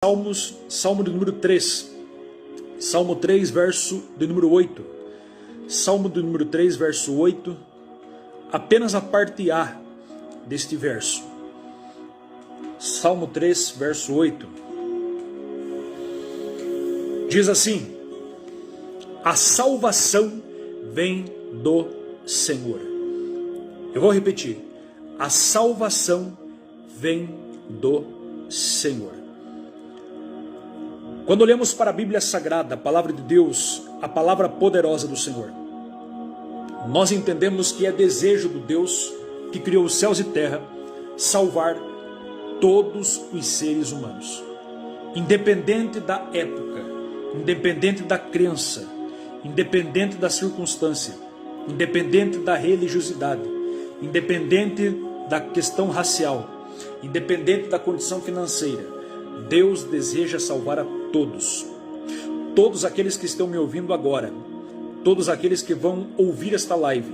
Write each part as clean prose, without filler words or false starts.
Salmo de número 3, Salmo 3, verso de número 8, Salmo de número 3, verso 8, apenas a parte A deste verso, Salmo 3, verso 8, diz assim: a salvação vem do Senhor. Eu vou repetir: a salvação vem do Senhor. Quando olhamos para a Bíblia Sagrada, a palavra de Deus, a palavra poderosa do Senhor, nós entendemos que é desejo do Deus que criou os céus e terra salvar todos os seres humanos, independente da época, independente da crença, independente da circunstância, independente da religiosidade, independente da questão racial, independente da condição financeira. Deus deseja salvar a todos. Todos aqueles que estão me ouvindo agora, todos aqueles que vão ouvir esta live,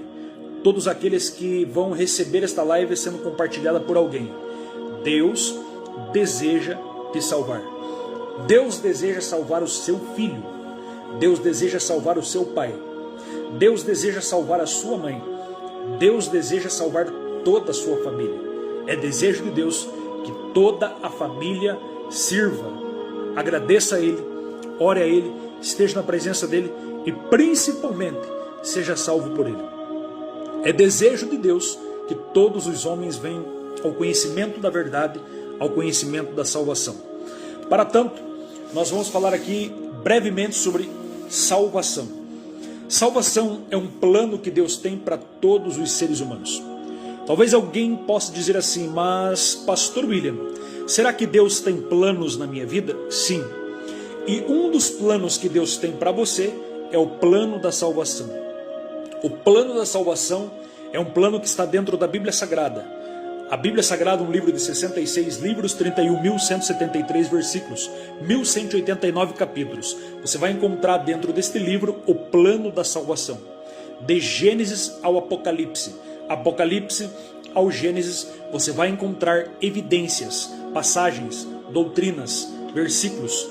todos aqueles que vão receber esta live sendo compartilhada por alguém. Deus deseja te salvar. Deus deseja salvar o seu filho. Deus deseja salvar o seu pai. Deus deseja salvar a sua mãe. Deus deseja salvar toda a sua família. É desejo de Deus que toda a família sirva, agradeça a Ele, ore a Ele, esteja na presença dEle e principalmente seja salvo por Ele. É desejo de Deus que todos os homens venham ao conhecimento da verdade, ao conhecimento da salvação. Para tanto, nós vamos falar aqui brevemente sobre salvação. Salvação é um plano que Deus tem para todos os seres humanos. Talvez alguém possa dizer assim: mas Pastor William, será que Deus tem planos na minha vida? Sim. E um dos planos que Deus tem para você é o plano da salvação. O plano da salvação é um plano que está dentro da Bíblia Sagrada. A Bíblia Sagrada é um livro de 66 livros, 31.173 versículos, 1.189 capítulos. Você vai encontrar dentro deste livro o plano da salvação. De Gênesis ao Apocalipse, Apocalipse ao Gênesis, você vai encontrar evidências, passagens, doutrinas, versículos.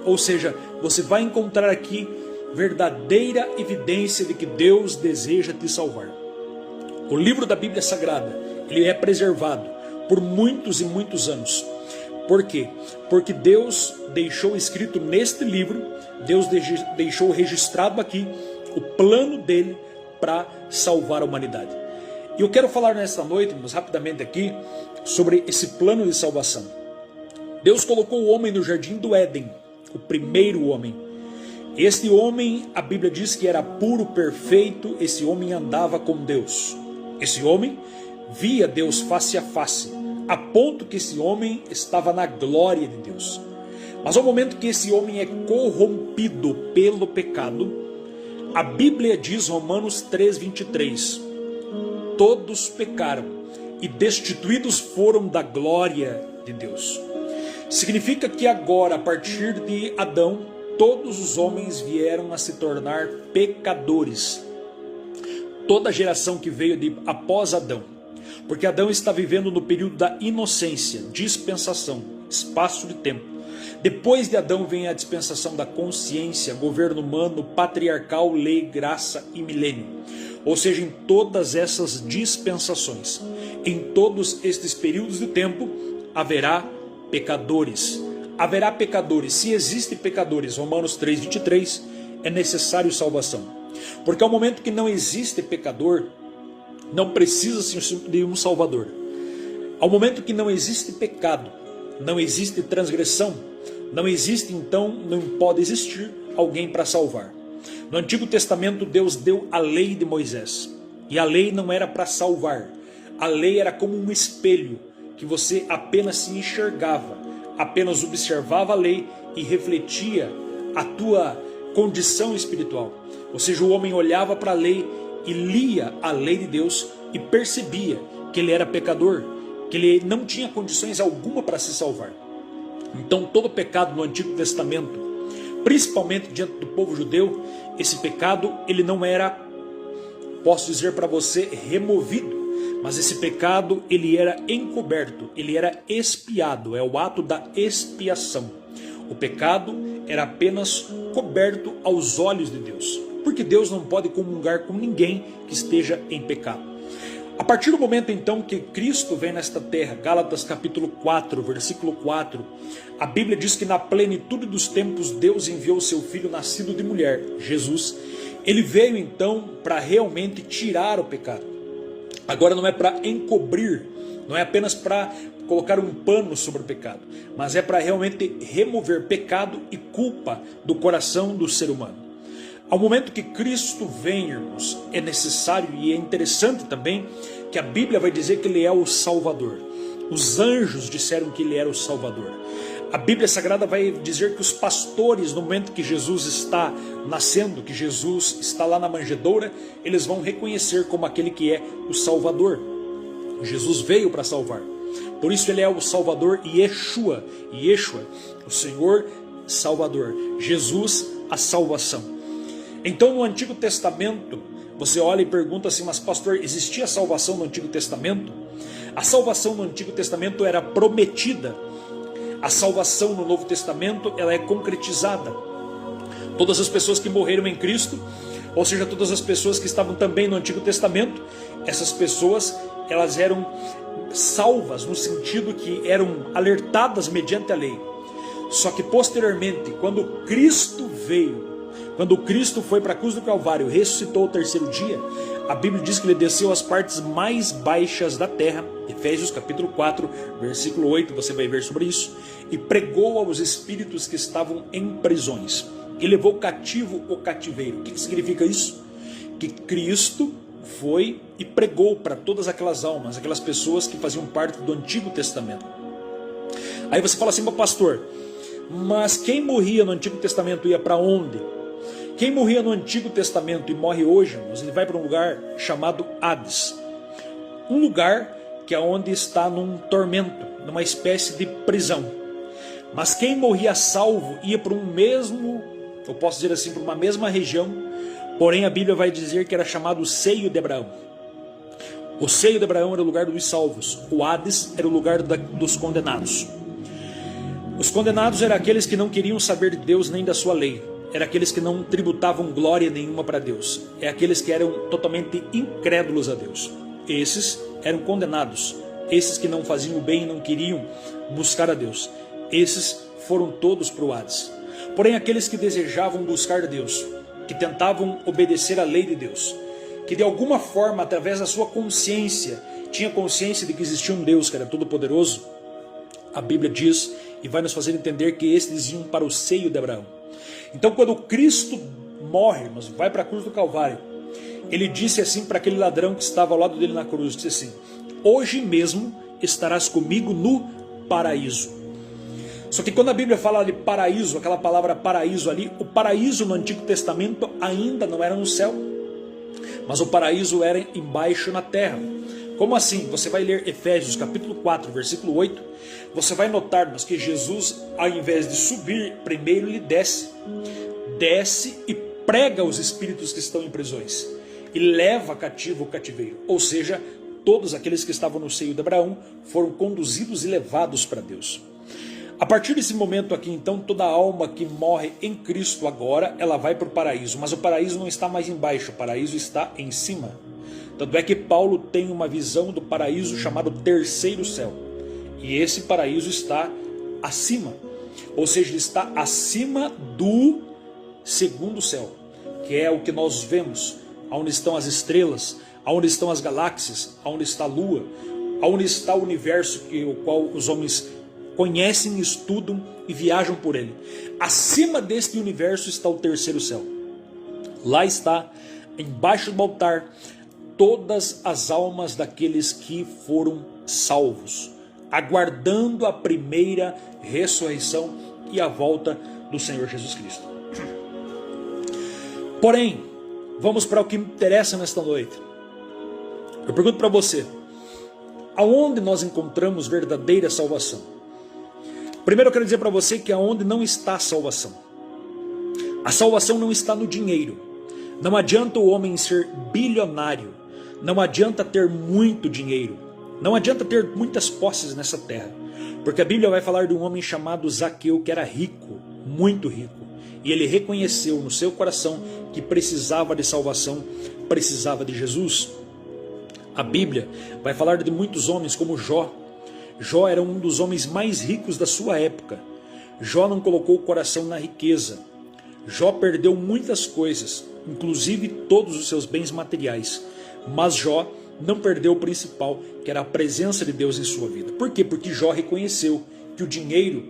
Ou seja, você vai encontrar aqui verdadeira evidência de que Deus deseja te salvar. O livro da Bíblia Sagrada, ele é preservado por muitos e muitos anos. Por quê? Porque Deus deixou escrito neste livro, Deus deixou registrado aqui o plano dele para salvar a humanidade. E eu quero falar nesta noite, mas rapidamente aqui, sobre esse plano de salvação. Deus colocou o homem no jardim do Éden, o primeiro homem. Este homem, a Bíblia diz que era puro, perfeito, esse homem andava com Deus. Esse homem via Deus face a face, a ponto que esse homem estava na glória de Deus. Mas ao momento que esse homem é corrompido pelo pecado, a Bíblia diz, Romanos 3:23, todos pecaram e destituídos foram da glória de Deus. Significa que agora, a partir de Adão, todos os homens vieram a se tornar pecadores. Toda a geração que veio após Adão. Porque Adão está vivendo no período da inocência, dispensação, espaço de tempo. Depois de Adão vem a dispensação da consciência, governo humano, patriarcal, lei, graça e milênio. Ou seja, em todas essas dispensações, em todos estes períodos de tempo, haverá pecadores. Haverá pecadores. Se existem pecadores, Romanos 3:23, é necessário salvação. Porque ao momento que não existe pecador, não precisa de um salvador. Ao momento que não existe pecado, não existe transgressão, não existe, então não pode existir alguém para salvar. No Antigo Testamento, Deus deu a lei de Moisés. E a lei não era para salvar. A lei era como um espelho, que você apenas se enxergava, apenas observava a lei e refletia a tua condição espiritual. Ou seja, o homem olhava para a lei e lia a lei de Deus e percebia que ele era pecador, que ele não tinha condições alguma para se salvar. Então todo pecado no Antigo Testamento, principalmente diante do povo judeu, esse pecado ele não era, posso dizer para você, removido, mas esse pecado ele era encoberto, ele era expiado, é o ato da expiação. O pecado era apenas coberto aos olhos de Deus, porque Deus não pode comungar com ninguém que esteja em pecado. A partir do momento então que Cristo vem nesta terra, Gálatas capítulo 4, versículo 4, a Bíblia diz que na plenitude dos tempos Deus enviou o seu Filho nascido de mulher, Jesus. Ele veio então para realmente tirar o pecado. Agora não é para encobrir, não é apenas para colocar um pano sobre o pecado, mas é para realmente remover pecado e culpa do coração do ser humano. Ao momento que Cristo vem, irmãos, é necessário e é interessante também que a Bíblia vai dizer que Ele é o Salvador. Os anjos disseram que Ele era o Salvador. A Bíblia Sagrada vai dizer que os pastores, no momento que Jesus está nascendo, que Jesus está lá na manjedoura, eles vão reconhecer como aquele que é o Salvador. Jesus veio para salvar. Por isso Ele é o Salvador Yeshua. Yeshua, o Senhor Salvador. Jesus, a salvação. Então no Antigo Testamento, você olha e pergunta assim, mas pastor, existia salvação no Antigo Testamento? A salvação no Antigo Testamento era prometida. A salvação no Novo Testamento, ela é concretizada. Todas as pessoas que morreram em Cristo, ou seja, todas as pessoas que estavam também no Antigo Testamento, essas pessoas, elas eram salvas no sentido que eram alertadas mediante a lei. Só que posteriormente, quando Cristo veio, quando Cristo foi para a cruz do Calvário, ressuscitou o terceiro dia, a Bíblia diz que Ele desceu às partes mais baixas da terra, Efésios capítulo 4, versículo 8, você vai ver sobre isso, e pregou aos espíritos que estavam em prisões, e levou cativo o cativeiro. O que significa isso? Que Cristo foi e pregou para todas aquelas almas, aquelas pessoas que faziam parte do Antigo Testamento. Aí você fala assim, meu pastor, mas quem morria no Antigo Testamento ia para onde? Quem morria no Antigo Testamento e morre hoje, irmãos, ele vai para um lugar chamado Hades. Um lugar que é onde está num tormento, numa espécie de prisão. Mas quem morria salvo ia para um mesmo, eu posso dizer assim, para uma mesma região, porém a Bíblia vai dizer que era chamado seio de Abraão. O seio de Abraão era o lugar dos salvos, o Hades era o lugar dos condenados. Os condenados eram aqueles que não queriam saber de Deus nem da sua lei. Eram aqueles que não tributavam glória nenhuma para Deus. É aqueles que eram totalmente incrédulos a Deus. Esses eram condenados. Esses que não faziam o bem e não queriam buscar a Deus. Esses foram todos para o Hades. Porém, aqueles que desejavam buscar a Deus, que tentavam obedecer à lei de Deus, que de alguma forma, através da sua consciência, tinha consciência de que existia um Deus que era todo-poderoso, a Bíblia diz e vai nos fazer entender que esses iam para o seio de Abraão. Então quando Cristo morre, mas vai para a cruz do Calvário, Ele disse assim para aquele ladrão que estava ao lado dele na cruz, disse assim, hoje mesmo estarás comigo no paraíso. Só que quando a Bíblia fala de paraíso, aquela palavra paraíso ali, o paraíso no Antigo Testamento ainda não era no céu, mas o paraíso era embaixo na terra. Como assim? Você vai ler Efésios capítulo 4, versículo 8, você vai notar, mas que Jesus, ao invés de subir, primeiro ele desce e prega os espíritos que estão em prisões, e leva cativo o cativeiro, ou seja, todos aqueles que estavam no seio de Abraão foram conduzidos e levados para Deus. A partir desse momento aqui, então, toda alma que morre em Cristo agora, ela vai para o paraíso, mas o paraíso não está mais embaixo, o paraíso está em cima. Tanto é que Paulo tem uma visão do paraíso chamado terceiro céu. E esse paraíso está acima. Ou seja, ele está acima do segundo céu. Que é o que nós vemos. Onde estão as estrelas, onde estão as galáxias, onde está a lua, onde está o universo o qual os homens conhecem, estudam e viajam por ele. Acima deste universo está o terceiro céu. Lá está, embaixo do altar, todas as almas daqueles que foram salvos, aguardando a primeira ressurreição e a volta do Senhor Jesus Cristo. Porém, vamos para o que interessa nesta noite. Eu pergunto para você, aonde nós encontramos verdadeira salvação? Primeiro eu quero dizer para você que aonde não está a salvação. A salvação não está no dinheiro. Não adianta o homem ser bilionário. Não adianta ter muito dinheiro. Não adianta ter muitas posses nessa terra. Porque a Bíblia vai falar de um homem chamado Zaqueu, que era rico. muito rico. E ele reconheceu no seu coração que precisava de salvação, precisava de Jesus. A Bíblia vai falar de muitos homens como Jó. Jó era um dos homens mais ricos da sua época. Jó não colocou o coração na riqueza. Jó perdeu muitas coisas, inclusive todos os seus bens materiais. Mas Jó não perdeu o principal, que era a presença de Deus em sua vida. Por quê? Porque Jó reconheceu que o dinheiro,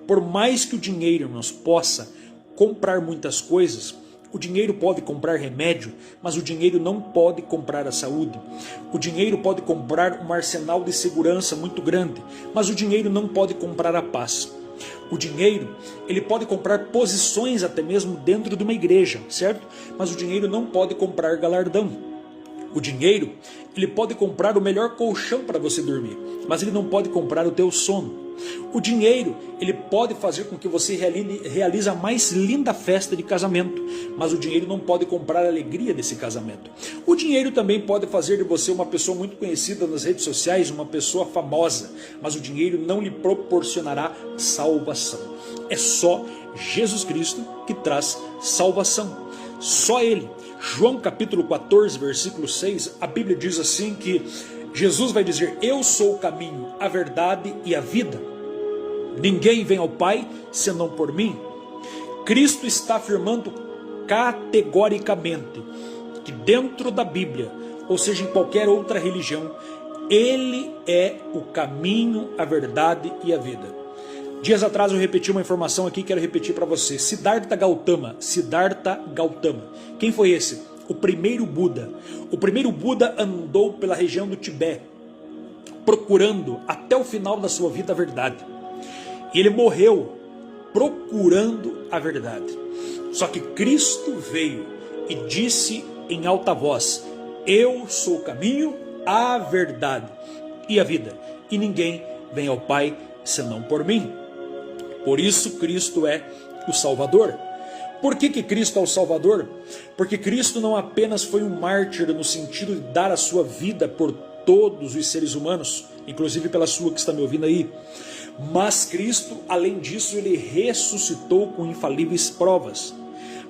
por mais que o dinheiro, irmãos, possa comprar muitas coisas, o dinheiro pode comprar remédio, mas o dinheiro não pode comprar a saúde. O dinheiro pode comprar um arsenal de segurança muito grande, mas o dinheiro não pode comprar a paz. O dinheiro, ele pode comprar posições até mesmo dentro de uma igreja, certo? Mas o dinheiro não pode comprar galardão. O dinheiro, ele pode comprar o melhor colchão para você dormir, mas ele não pode comprar o teu sono. O dinheiro, ele pode fazer com que você realize a mais linda festa de casamento, mas o dinheiro não pode comprar a alegria desse casamento. O dinheiro também pode fazer de você uma pessoa muito conhecida nas redes sociais, uma pessoa famosa, mas o dinheiro não lhe proporcionará salvação. É só Jesus Cristo que traz salvação. Só Ele. João capítulo 14, versículo 6, a Bíblia diz assim que Jesus vai dizer: eu sou o caminho, a verdade e a vida. Ninguém vem ao Pai senão por mim. Cristo está afirmando categoricamente que dentro da Bíblia, ou seja, em qualquer outra religião, Ele é o caminho, a verdade e a vida. Dias atrás eu repeti uma informação aqui, quero repetir para você. Siddhartha Gautama. Quem foi esse? O primeiro Buda. O primeiro Buda andou pela região do Tibete, procurando até o final da sua vida a verdade. E ele morreu procurando a verdade. Só que Cristo veio e disse em alta voz: eu sou o caminho, a verdade e a vida. E ninguém vem ao Pai senão por mim. Por isso Cristo é o Salvador. Por que Cristo é o Salvador? Porque Cristo não apenas foi um mártir no sentido de dar a sua vida por todos os seres humanos, inclusive pela sua que está me ouvindo aí, mas Cristo, além disso, ele ressuscitou com infalíveis provas.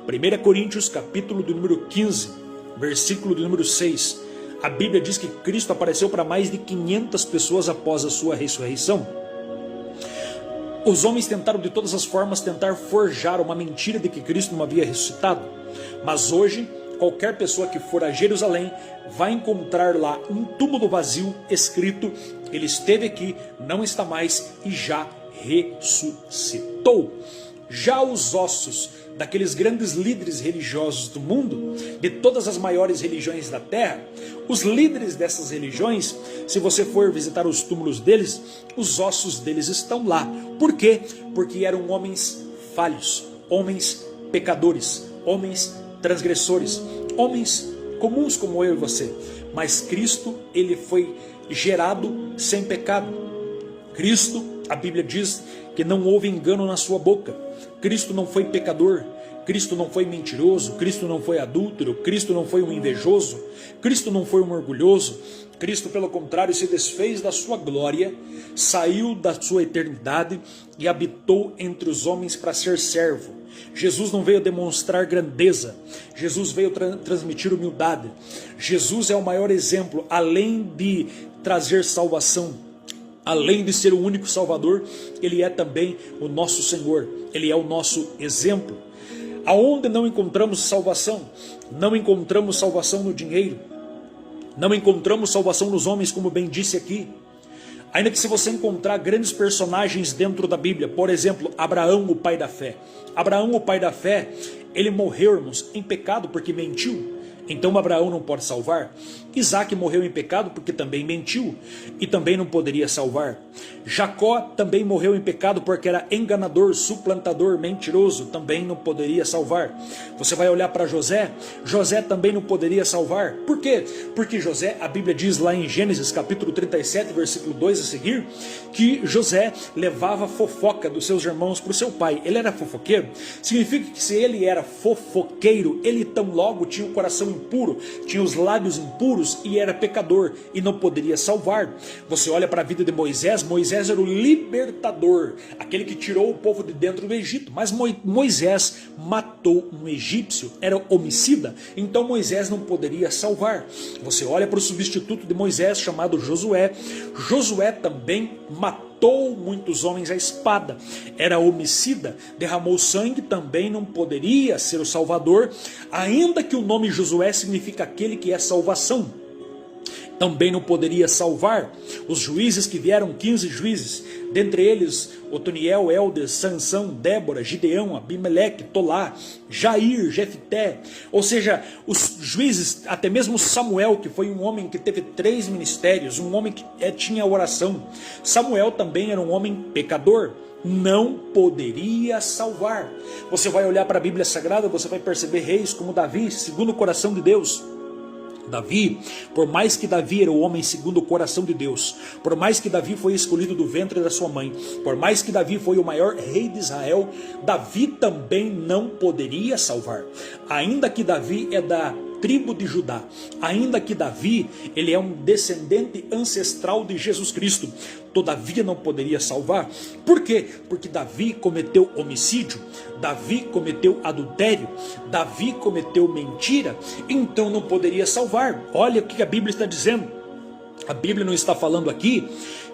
1 Coríntios capítulo do número 15, versículo do número 6, a Bíblia diz que Cristo apareceu para mais de 500 pessoas após a sua ressurreição. Os homens tentaram de todas as formas tentar forjar uma mentira de que Cristo não havia ressuscitado. Mas hoje, qualquer pessoa que for a Jerusalém vai encontrar lá um túmulo vazio escrito: ele esteve aqui, não está mais e já ressuscitou. Já os ossos daqueles grandes líderes religiosos do mundo, de todas as maiores religiões da terra, os líderes dessas religiões, se você for visitar os túmulos deles, os ossos deles estão lá. Por quê? Porque eram homens falhos, homens pecadores, homens transgressores, homens comuns como eu e você. Mas Cristo, ele foi gerado sem pecado. Cristo, a Bíblia diz que não houve engano na sua boca. Cristo não foi pecador, Cristo não foi mentiroso, Cristo não foi adúltero, Cristo não foi um invejoso, Cristo não foi um orgulhoso. Cristo, pelo contrário, se desfez da sua glória, saiu da sua eternidade e habitou entre os homens para ser servo. Jesus não veio demonstrar grandeza, Jesus veio transmitir humildade. Jesus é o maior exemplo, além de trazer salvação, além de ser o único Salvador, Ele é também o nosso Senhor, Ele é o nosso exemplo. Aonde não encontramos salvação? Não encontramos salvação no dinheiro, não encontramos salvação nos homens, como bem disse aqui. Ainda que se você encontrar grandes personagens dentro da Bíblia, por exemplo, Abraão, o pai da fé. Abraão, o pai da fé, ele morreu, irmãos, em pecado porque mentiu. Então Abraão não pode salvar. Isaac morreu em pecado porque também mentiu e também não poderia salvar. Jacó também morreu em pecado porque era enganador, suplantador, mentiroso, também não poderia salvar. Você vai olhar para José, José também não poderia salvar. Por quê? Porque José, a Bíblia diz lá em Gênesis capítulo 37, versículo 2 a seguir, que José levava fofoca dos seus irmãos para o seu pai. Ele era fofoqueiro. Significa que se ele era fofoqueiro, ele tão logo tinha o coração impuro, tinha os lábios impuros, impuros e era pecador e não poderia salvar. Você olha para a vida de Moisés, Moisés era o libertador, aquele que tirou o povo de dentro do Egito, mas Moisés matou um egípcio, era homicida, então Moisés não poderia salvar. Você olha para o substituto de Moisés chamado Josué, Josué também matou muitos homens à espada, era homicida, derramou sangue, também não poderia ser o salvador, ainda que o nome Josué significa aquele que é salvação, também não poderia salvar. Os juízes que vieram, 15 juízes, dentre eles Otoniel, Eldes, Sansão, Débora, Gideão, Abimeleque, Tolá, Jair, Jefté, ou seja, os juízes, até mesmo Samuel, que foi um homem que teve 3 ministérios, um homem que tinha oração. Samuel também era um homem pecador, não poderia salvar. Você vai olhar para a Bíblia Sagrada, você vai perceber reis como Davi, segundo o coração de Deus. Davi, por mais que Davi era o homem segundo o coração de Deus, por mais que Davi foi escolhido do ventre da sua mãe, por mais que Davi foi o maior rei de Israel, Davi também não poderia salvar. Ainda que Davi é da tribo de Judá, ainda que Davi ele é um descendente ancestral de Jesus Cristo, todavia não poderia salvar. Por quê? Porque Davi cometeu homicídio, Davi cometeu adultério, Davi cometeu mentira, então não poderia salvar. Olha o que a Bíblia está dizendo. A Bíblia não está falando aqui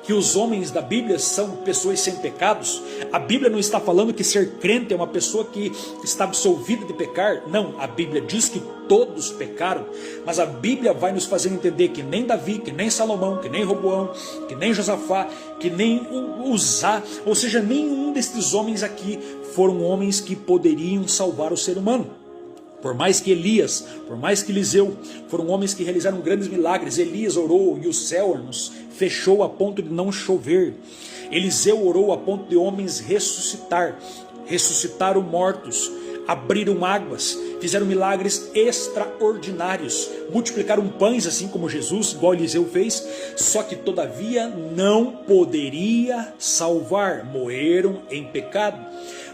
que os homens da Bíblia são pessoas sem pecados. A Bíblia não está falando que ser crente é uma pessoa que está absolvida de pecar. Não, a Bíblia diz que todos pecaram. Mas a Bíblia vai nos fazer entender que nem Davi, que nem Salomão, que nem Roboão, que nem Josafá, que nem Uzá, ou seja, nenhum destes homens aqui foram homens que poderiam salvar o ser humano. Por mais que Elias, por mais que Eliseu, foram homens que realizaram grandes milagres. Elias orou e o céu nos fechou a ponto de não chover. Eliseu orou a ponto de homens ressuscitaram mortos, abriram águas, fizeram milagres extraordinários, multiplicaram pães assim como Jesus, igual Eliseu fez, só que todavia não poderia salvar, morreram em pecado.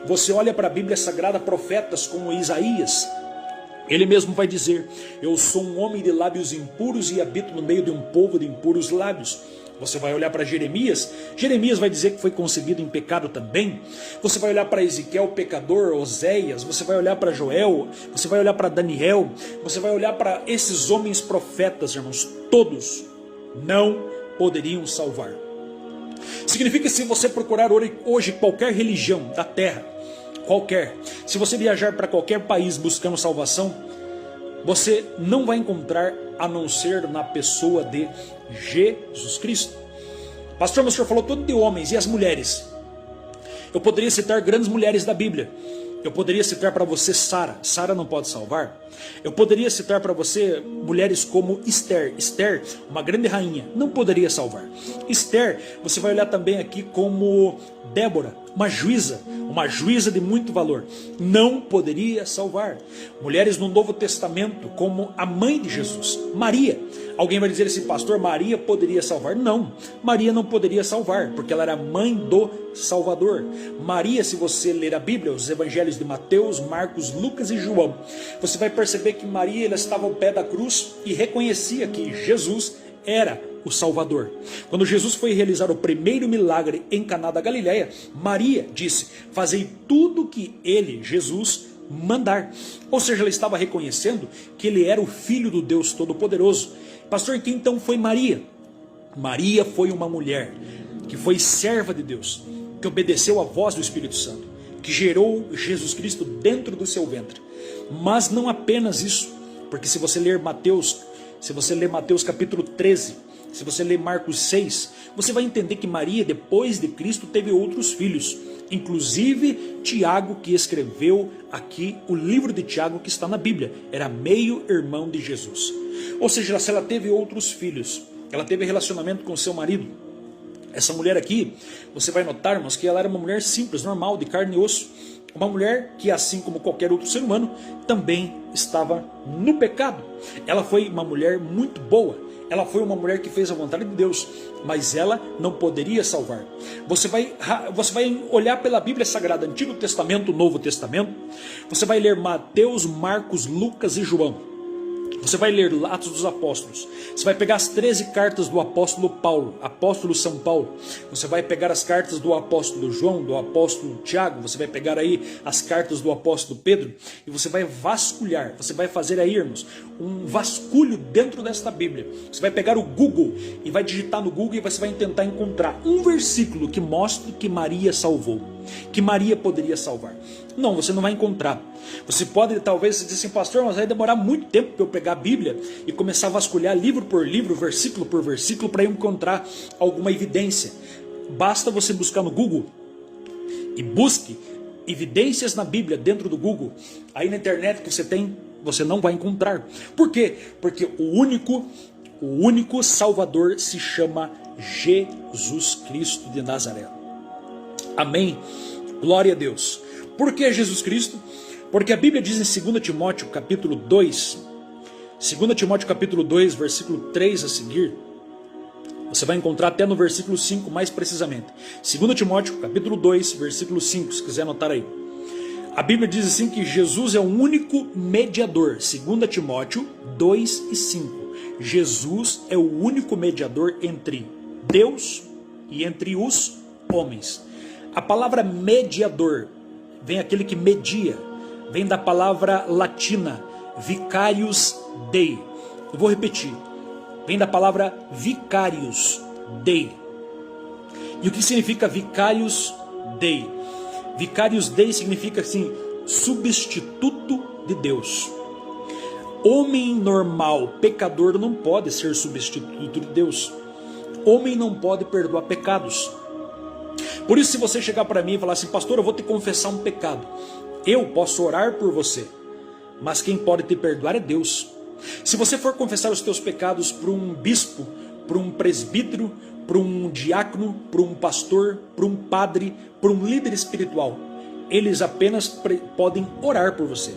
Você olha para a Bíblia Sagrada, profetas como Isaías, ele mesmo vai dizer: eu sou um homem de lábios impuros e habito no meio de um povo de impuros lábios. Você vai olhar para Jeremias, Jeremias vai dizer que foi concebido em pecado também. Você vai olhar para Ezequiel, pecador, Oséias, você vai olhar para Joel, você vai olhar para Daniel, você vai olhar para esses homens profetas, irmãos, todos não poderiam salvar. Significa que se você procurar hoje qualquer religião da terra, se você viajar para qualquer país buscando salvação, você não vai encontrar a não ser na pessoa de Jesus Cristo. Pastor, mas o senhor falou tudo de homens, e as mulheres? Eu poderia citar grandes mulheres da Bíblia. Eu poderia citar para você Sara. Sara não pode salvar. Eu poderia citar para você mulheres como Esther. Esther, uma grande rainha, não poderia salvar. Esther, você vai olhar também aqui como Débora, uma juíza de muito valor, não poderia salvar. Mulheres no Novo Testamento como a mãe de Jesus, Maria. Alguém vai dizer assim: pastor, Maria poderia salvar? Não, Maria não poderia salvar, porque ela era mãe do Salvador. Maria, se você ler a Bíblia, os evangelhos de Mateus, Marcos, Lucas e João, você vai perceber que Maria ela estava ao pé da cruz e reconhecia que Jesus era o Salvador. Quando Jesus foi realizar o primeiro milagre em Caná da Galileia, Maria disse: fazei tudo que ele, Jesus, mandar. Ou seja, ela estava reconhecendo que ele era o Filho do Deus Todo-Poderoso. Pastor, quem então foi Maria? Maria foi uma mulher que foi serva de Deus, que obedeceu à voz do Espírito Santo, que gerou Jesus Cristo dentro do seu ventre. Mas não apenas isso, porque se você ler Mateus capítulo 13, se você ler Marcos 6, você vai entender que Maria, depois de Cristo, teve outros filhos, inclusive Tiago, que escreveu aqui o livro de Tiago que está na Bíblia, era meio irmão de Jesus. Ou seja, se ela teve outros filhos, ela teve relacionamento com seu marido. Essa mulher aqui, você vai notar, irmãos, que ela era uma mulher simples, normal, de carne e osso. Uma mulher que, assim como qualquer outro ser humano, também estava no pecado. Ela foi uma mulher muito boa. Ela foi uma mulher que fez a vontade de Deus, mas ela não poderia salvar. Você vai olhar pela Bíblia Sagrada, Antigo Testamento, Novo Testamento. Você vai ler Mateus, Marcos, Lucas e João. Você vai ler Atos dos Apóstolos. Você vai pegar as 13 cartas do apóstolo Paulo, apóstolo São Paulo. Você vai pegar as cartas do apóstolo João, do apóstolo Tiago. Você vai pegar aí as cartas do apóstolo Pedro. E você vai vasculhar. Você vai fazer aí, irmãos, um vasculho dentro desta Bíblia. Você vai pegar o Google e vai digitar no Google e você vai tentar encontrar um versículo que mostre que Maria salvou, que Maria poderia salvar. Não, você não vai encontrar. Você pode talvez dizer assim, pastor, mas vai demorar muito tempo para eu pegar a Bíblia e começar a vasculhar livro por livro, versículo por versículo, para eu encontrar alguma evidência. Basta você buscar no Google e busque evidências na Bíblia dentro do Google. Aí na internet que você tem, você não vai encontrar. Por quê? Porque o único Salvador se chama Jesus Cristo de Nazaré. Amém? Glória a Deus. Por que Jesus Cristo? Porque a Bíblia diz em 2 Timóteo capítulo 2, 2 Timóteo capítulo 2, versículo 3 a seguir, você vai encontrar até no versículo 5 mais precisamente. 2 Timóteo capítulo 2, versículo 5, se quiser anotar aí. A Bíblia diz assim que Jesus é o único mediador. 2 Timóteo 2 e 5. Jesus é o único mediador entre Deus e entre os homens. A palavra mediador vem aquele que media, vem da palavra latina vicarius Dei. Eu vou repetir, vem da palavra vicarius Dei. E o que significa vicarius Dei? Vicarius Dei significa assim, substituto de Deus. Homem normal, pecador, não pode ser substituto de Deus. Homem não pode perdoar pecados. Por isso, se você chegar para mim e falar assim, pastor, eu vou te confessar um pecado, eu posso orar por você, mas quem pode te perdoar é Deus. Se você for confessar os teus pecados para um bispo, para um presbítero, para um diácono, para um pastor, para um padre, para um líder espiritual, eles apenas podem orar por você,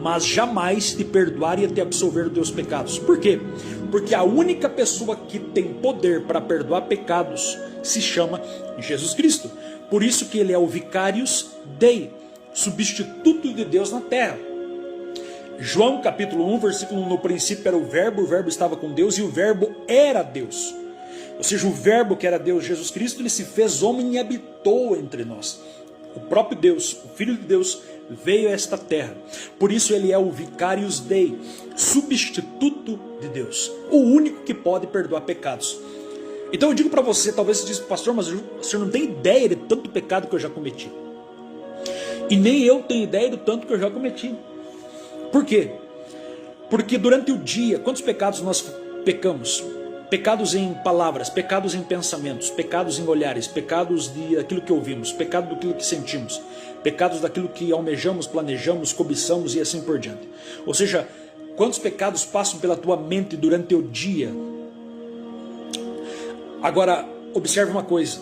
mas jamais te perdoar e te absolver dos teus pecados. Por quê? Porque a única pessoa que tem poder para perdoar pecados se chama Jesus Cristo. Por isso que ele é o vicarius Dei, substituto de Deus na terra. João capítulo 1, versículo 1, no princípio era o verbo estava com Deus e o verbo era Deus. Ou seja, o verbo que era Deus, Jesus Cristo, ele se fez homem e habitou entre nós. O próprio Deus, o Filho de Deus, veio a esta terra. Por isso ele é o vicarius Dei, substituto de Deus, o único que pode perdoar pecados. Então eu digo para você, talvez você diz, pastor, mas o senhor não tem ideia de tanto pecado que eu já cometi. E nem eu tenho ideia do tanto que eu já cometi. Por quê? Porque durante o dia, quantos pecados nós pecamos? Pecados em palavras, pecados em pensamentos, pecados em olhares, pecados daquilo que ouvimos, pecado daquilo que sentimos, pecados daquilo que almejamos, planejamos, cobiçamos e assim por diante. Ou seja, quantos pecados passam pela tua mente durante o dia? Agora, observe uma coisa.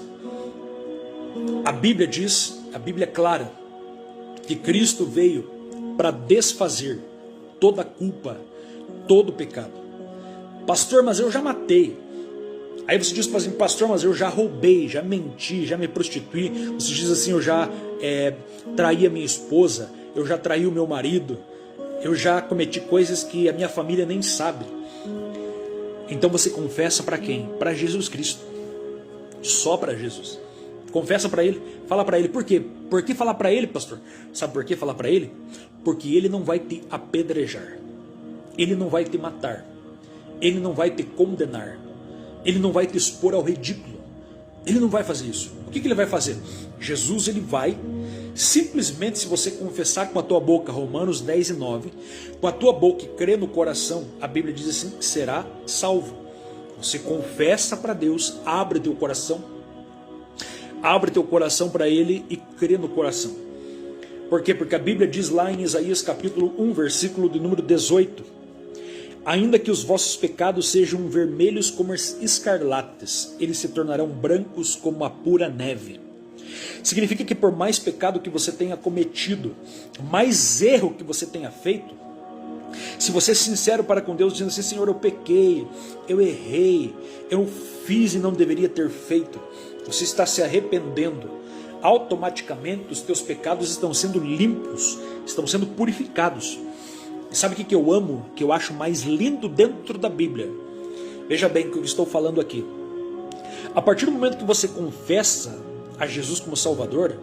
A Bíblia diz, a Bíblia é clara, que Cristo veio para desfazer toda a culpa, todo o pecado. Pastor, mas eu já matei. Aí você diz assim, pastor, mas eu já roubei, já menti, já me prostituí. Você diz assim, eu já traí a minha esposa, eu já traí o meu marido, eu já cometi coisas que a minha família nem sabe. Então você confessa para quem? Para Jesus Cristo. Só para Jesus. Confessa para Ele, fala para Ele. Por quê? Por que falar para Ele, pastor? Sabe por que falar para Ele? Porque Ele não vai te apedrejar. Ele não vai te matar. Ele não vai te condenar. Ele não vai te expor ao ridículo. Ele não vai fazer isso. O que Ele vai fazer? Jesus, Ele vai, simplesmente se você confessar com a tua boca, Romanos 10 e 9, com a tua boca e crer no coração, a Bíblia diz assim, que será salvo. Você confessa para Deus, abre teu coração para Ele e crê no coração. Por quê? Porque a Bíblia diz lá em Isaías capítulo 1, versículo de número 18, ainda que os vossos pecados sejam vermelhos como escarlates, eles se tornarão brancos como a pura neve. Significa que por mais pecado que você tenha cometido, mais erro que você tenha feito, se você é sincero para com Deus, dizendo assim, Senhor, eu pequei, eu errei, eu fiz e não deveria ter feito, você está se arrependendo, automaticamente os teus pecados estão sendo limpos, estão sendo purificados. E sabe o que eu amo, que eu acho mais lindo dentro da Bíblia? Veja bem o que eu estou falando aqui. A partir do momento que você confessa a Jesus como Salvador,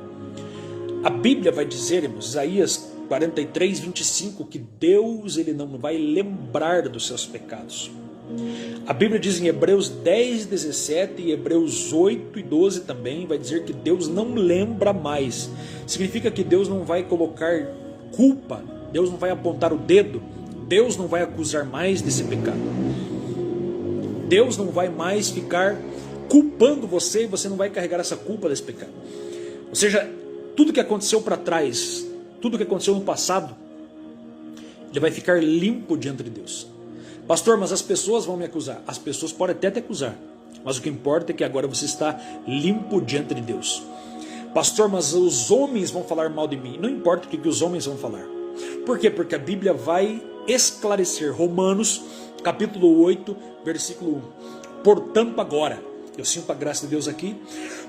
a Bíblia vai dizer, irmãos, Isaías 43, 25, que Deus ele não vai lembrar dos seus pecados. A Bíblia diz em Hebreus 10, 17 e Hebreus 8 e 12 também, vai dizer que Deus não lembra mais. Significa que Deus não vai colocar culpa, Deus não vai apontar o dedo, Deus não vai acusar mais desse pecado. Deus não vai mais ficar culpando você e você não vai carregar essa culpa desse pecado. Ou seja, tudo que aconteceu para trás, tudo que aconteceu no passado, ele vai ficar limpo diante de Deus. Pastor, mas as pessoas vão me acusar. As pessoas podem até te acusar, mas o que importa é que agora você está limpo diante de Deus. Pastor, mas os homens vão falar mal de mim. Não importa o que os homens vão falar. Por quê? Porque a Bíblia vai esclarecer. Romanos capítulo 8, versículo 1. Portanto agora, eu sinto a graça de Deus aqui,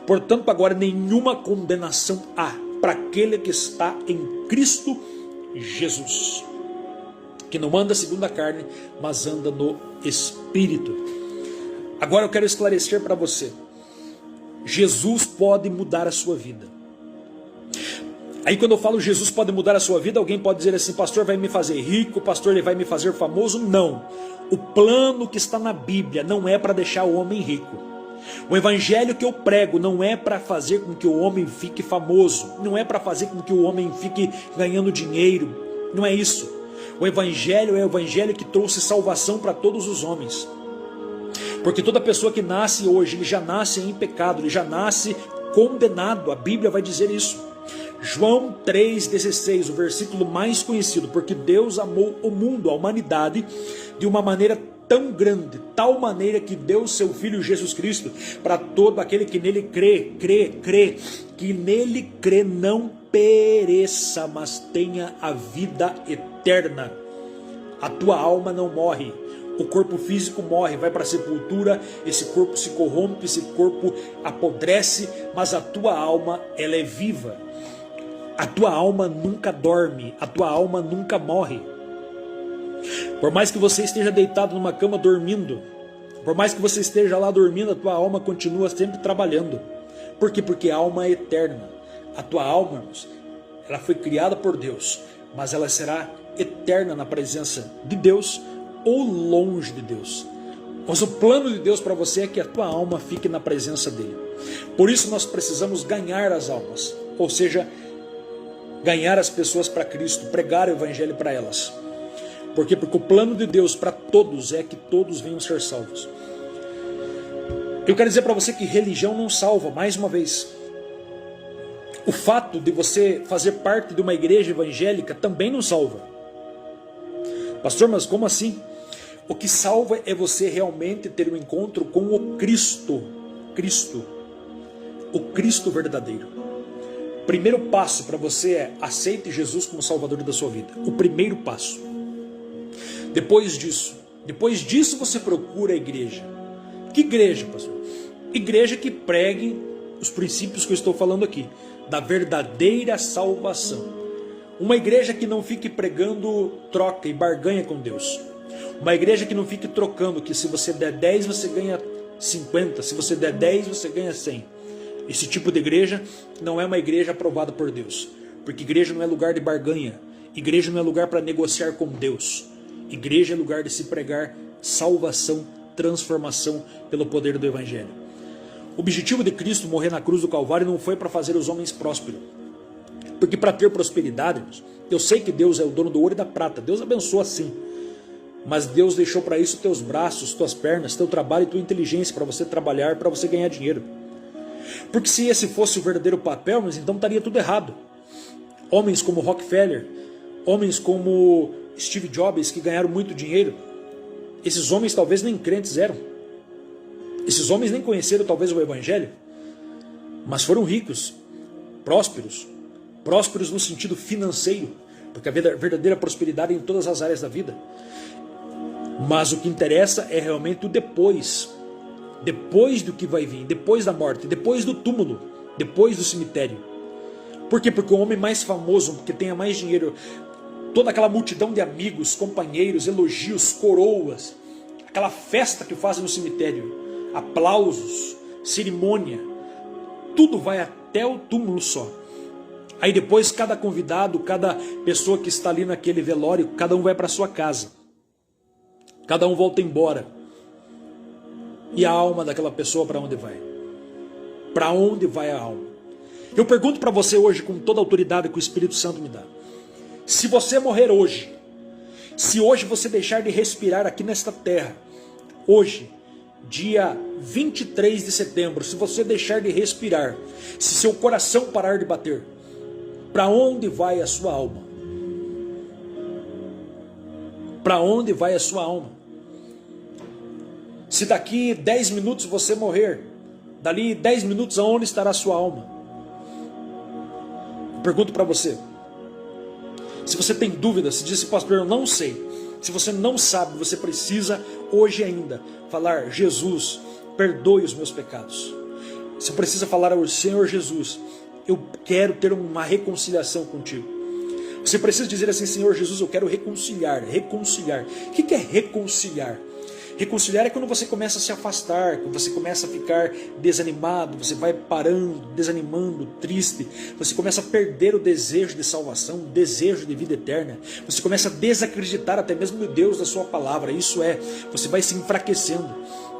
portanto agora nenhuma condenação há para aquele que está em Cristo Jesus, que não anda segundo a carne, mas anda no Espírito. Agora eu quero esclarecer para você. Jesus pode mudar a sua vida. Aí quando eu falo Jesus pode mudar a sua vida, alguém pode dizer assim, pastor vai me fazer rico, pastor ele vai me fazer famoso. Não. O plano que está na Bíblia não é para deixar o homem rico. O evangelho que eu prego não é para fazer com que o homem fique famoso, não é para fazer com que o homem fique ganhando dinheiro, não é isso. O evangelho é o evangelho que trouxe salvação para todos os homens. Porque toda pessoa que nasce hoje, ele já nasce em pecado, ele já nasce condenado. A Bíblia vai dizer isso. João 3,16, o versículo mais conhecido. Porque Deus amou o mundo, a humanidade, de uma maneira tão grande, tal maneira que deu seu Filho Jesus Cristo para todo aquele que nele crê, que nele crê não pereça, mas tenha a vida eterna. A tua alma não morre. O corpo físico morre, vai para a sepultura, esse corpo se corrompe, esse corpo apodrece, mas a tua alma, ela é viva. A tua alma nunca dorme, a tua alma nunca morre. Por mais que você esteja deitado numa cama dormindo, por mais que você esteja lá dormindo, a tua alma continua sempre trabalhando. Por quê? Porque a alma é eterna. A tua alma, irmãos, ela foi criada por Deus, mas ela será eterna na presença de Deus ou longe de Deus. Mas o plano de Deus para você é que a tua alma fique na presença dele. Por isso nós precisamos ganhar as almas, ou seja, ganhar as pessoas para Cristo, pregar o evangelho para elas. Por quê? Porque o plano de Deus para todos é que todos venham ser salvos. Eu quero dizer para você que religião não salva, mais uma vez. O fato de você fazer parte de uma igreja evangélica também não salva. Pastor, mas como assim? O que salva é você realmente ter um encontro com o Cristo. O Cristo verdadeiro. O primeiro passo para você é aceite Jesus como Salvador da sua vida. O primeiro passo. Depois disso você procura a igreja. Que igreja, pastor? Igreja que pregue os princípios que eu estou falando aqui, da verdadeira salvação. Uma igreja que não fique pregando troca e barganha com Deus. Uma igreja que não fique trocando, que se você der 10 você ganha 50, se você der 10 você ganha 100. Esse tipo de igreja não é uma igreja aprovada por Deus. Porque igreja não é lugar de barganha. Igreja não é lugar para negociar com Deus. Igreja é lugar de se pregar salvação, transformação pelo poder do evangelho. O objetivo de Cristo morrer na cruz do Calvário não foi para fazer os homens prósperos. Porque para ter prosperidade, eu sei que Deus é o dono do ouro e da prata. Deus abençoa sim. Mas Deus deixou para isso teus braços, tuas pernas, teu trabalho e tua inteligência para você trabalhar, para você ganhar dinheiro. Porque se esse fosse o verdadeiro papel, mas então estaria tudo errado. Homens como Rockefeller, homens como Steve Jobs, que ganharam muito dinheiro, esses homens talvez nem crentes eram. Esses homens nem conheceram talvez o evangelho, mas foram ricos, prósperos no sentido financeiro, porque a verdadeira prosperidade é em todas as áreas da vida. Mas o que interessa é realmente o depois do que vai vir, depois da morte, depois do túmulo, depois do cemitério. Por quê? Porque o homem mais famoso, que tenha mais dinheiro, toda aquela multidão de amigos, companheiros, elogios, coroas, aquela festa que fazem no cemitério, aplausos, cerimônia, tudo vai até o túmulo só. Aí depois cada convidado, cada pessoa que está ali naquele velório, cada um vai para sua casa. Cada um volta embora. E a alma daquela pessoa para onde vai? Para onde vai a alma? Eu pergunto para você hoje, com toda a autoridade que o Espírito Santo me dá. Se você morrer hoje, se hoje você deixar de respirar aqui nesta terra, hoje, dia 23 de setembro, se você deixar de respirar, se seu coração parar de bater, para onde vai a sua alma? Para onde vai a sua alma? Se daqui 10 minutos você morrer, dali 10 minutos aonde estará a sua alma? Pergunto para você. Se você tem dúvida, se diz, pastor, eu não sei. Se você não sabe, você precisa hoje ainda falar, Jesus, perdoe os meus pecados. Você precisa falar ao Senhor Jesus, eu quero ter uma reconciliação contigo. Você precisa dizer assim, Senhor Jesus, eu quero reconciliar. Reconciliar. O que é reconciliar? Reconciliar é quando você começa a se afastar, quando você começa a ficar desanimado, você vai parando, desanimando, triste, você começa a perder o desejo de salvação, o desejo de vida eterna, você começa a desacreditar até mesmo no Deus da sua palavra, isso é, você vai se enfraquecendo.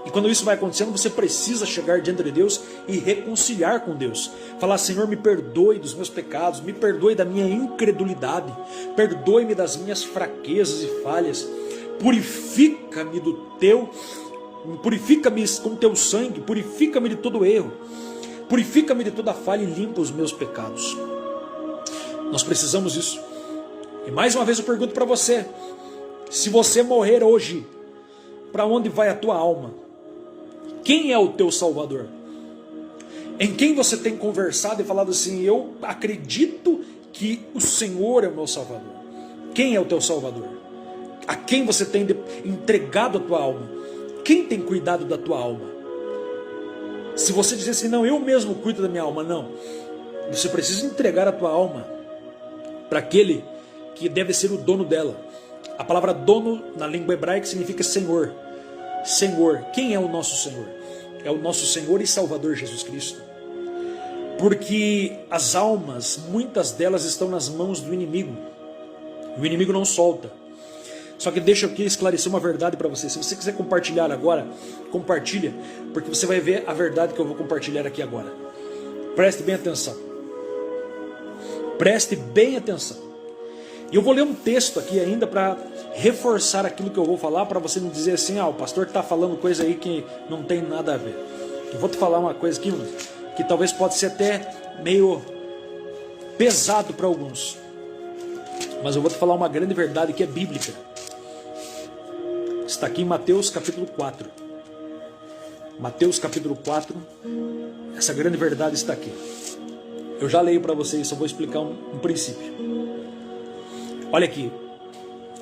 E quando isso vai acontecendo, você precisa chegar diante de Deus e reconciliar com Deus. Falar, Senhor, me perdoe dos meus pecados, me perdoe da minha incredulidade, perdoe-me das minhas fraquezas e falhas. Purifica-me purifica-me com teu sangue, purifica-me de todo erro, purifica-me de toda falha e limpa os meus pecados. Nós precisamos disso. E mais uma vez eu pergunto para você, se você morrer hoje, para onde vai a tua alma? Quem é o teu Salvador? Em quem você tem conversado e falado assim, eu acredito que o Senhor é o meu Salvador? Quem é o teu Salvador? A quem você tem entregado a tua alma? Quem tem cuidado da tua alma? Se você dizer assim, não, eu mesmo cuido da minha alma, não. Você precisa entregar a tua alma para aquele que deve ser o dono dela. A palavra dono na língua hebraica significa Senhor. Senhor, quem é o nosso Senhor? É o nosso Senhor e Salvador Jesus Cristo. Porque as almas, muitas delas estão nas mãos do inimigo. O inimigo não solta. Só que deixa eu aqui esclarecer uma verdade para você. Se você quiser compartilhar agora, compartilha, porque você vai ver a verdade que eu vou compartilhar aqui agora. Preste bem atenção. Preste bem atenção. E eu vou ler um texto aqui ainda para reforçar aquilo que eu vou falar, para você não dizer assim, o pastor está falando coisa aí que não tem nada a ver. Eu vou te falar uma coisa aqui, que talvez pode ser até meio pesado para alguns. Mas eu vou te falar uma grande verdade que é bíblica. Está aqui em Mateus capítulo 4. Mateus capítulo 4. Essa grande verdade está aqui. Eu já leio para vocês, só vou explicar um princípio. Olha aqui.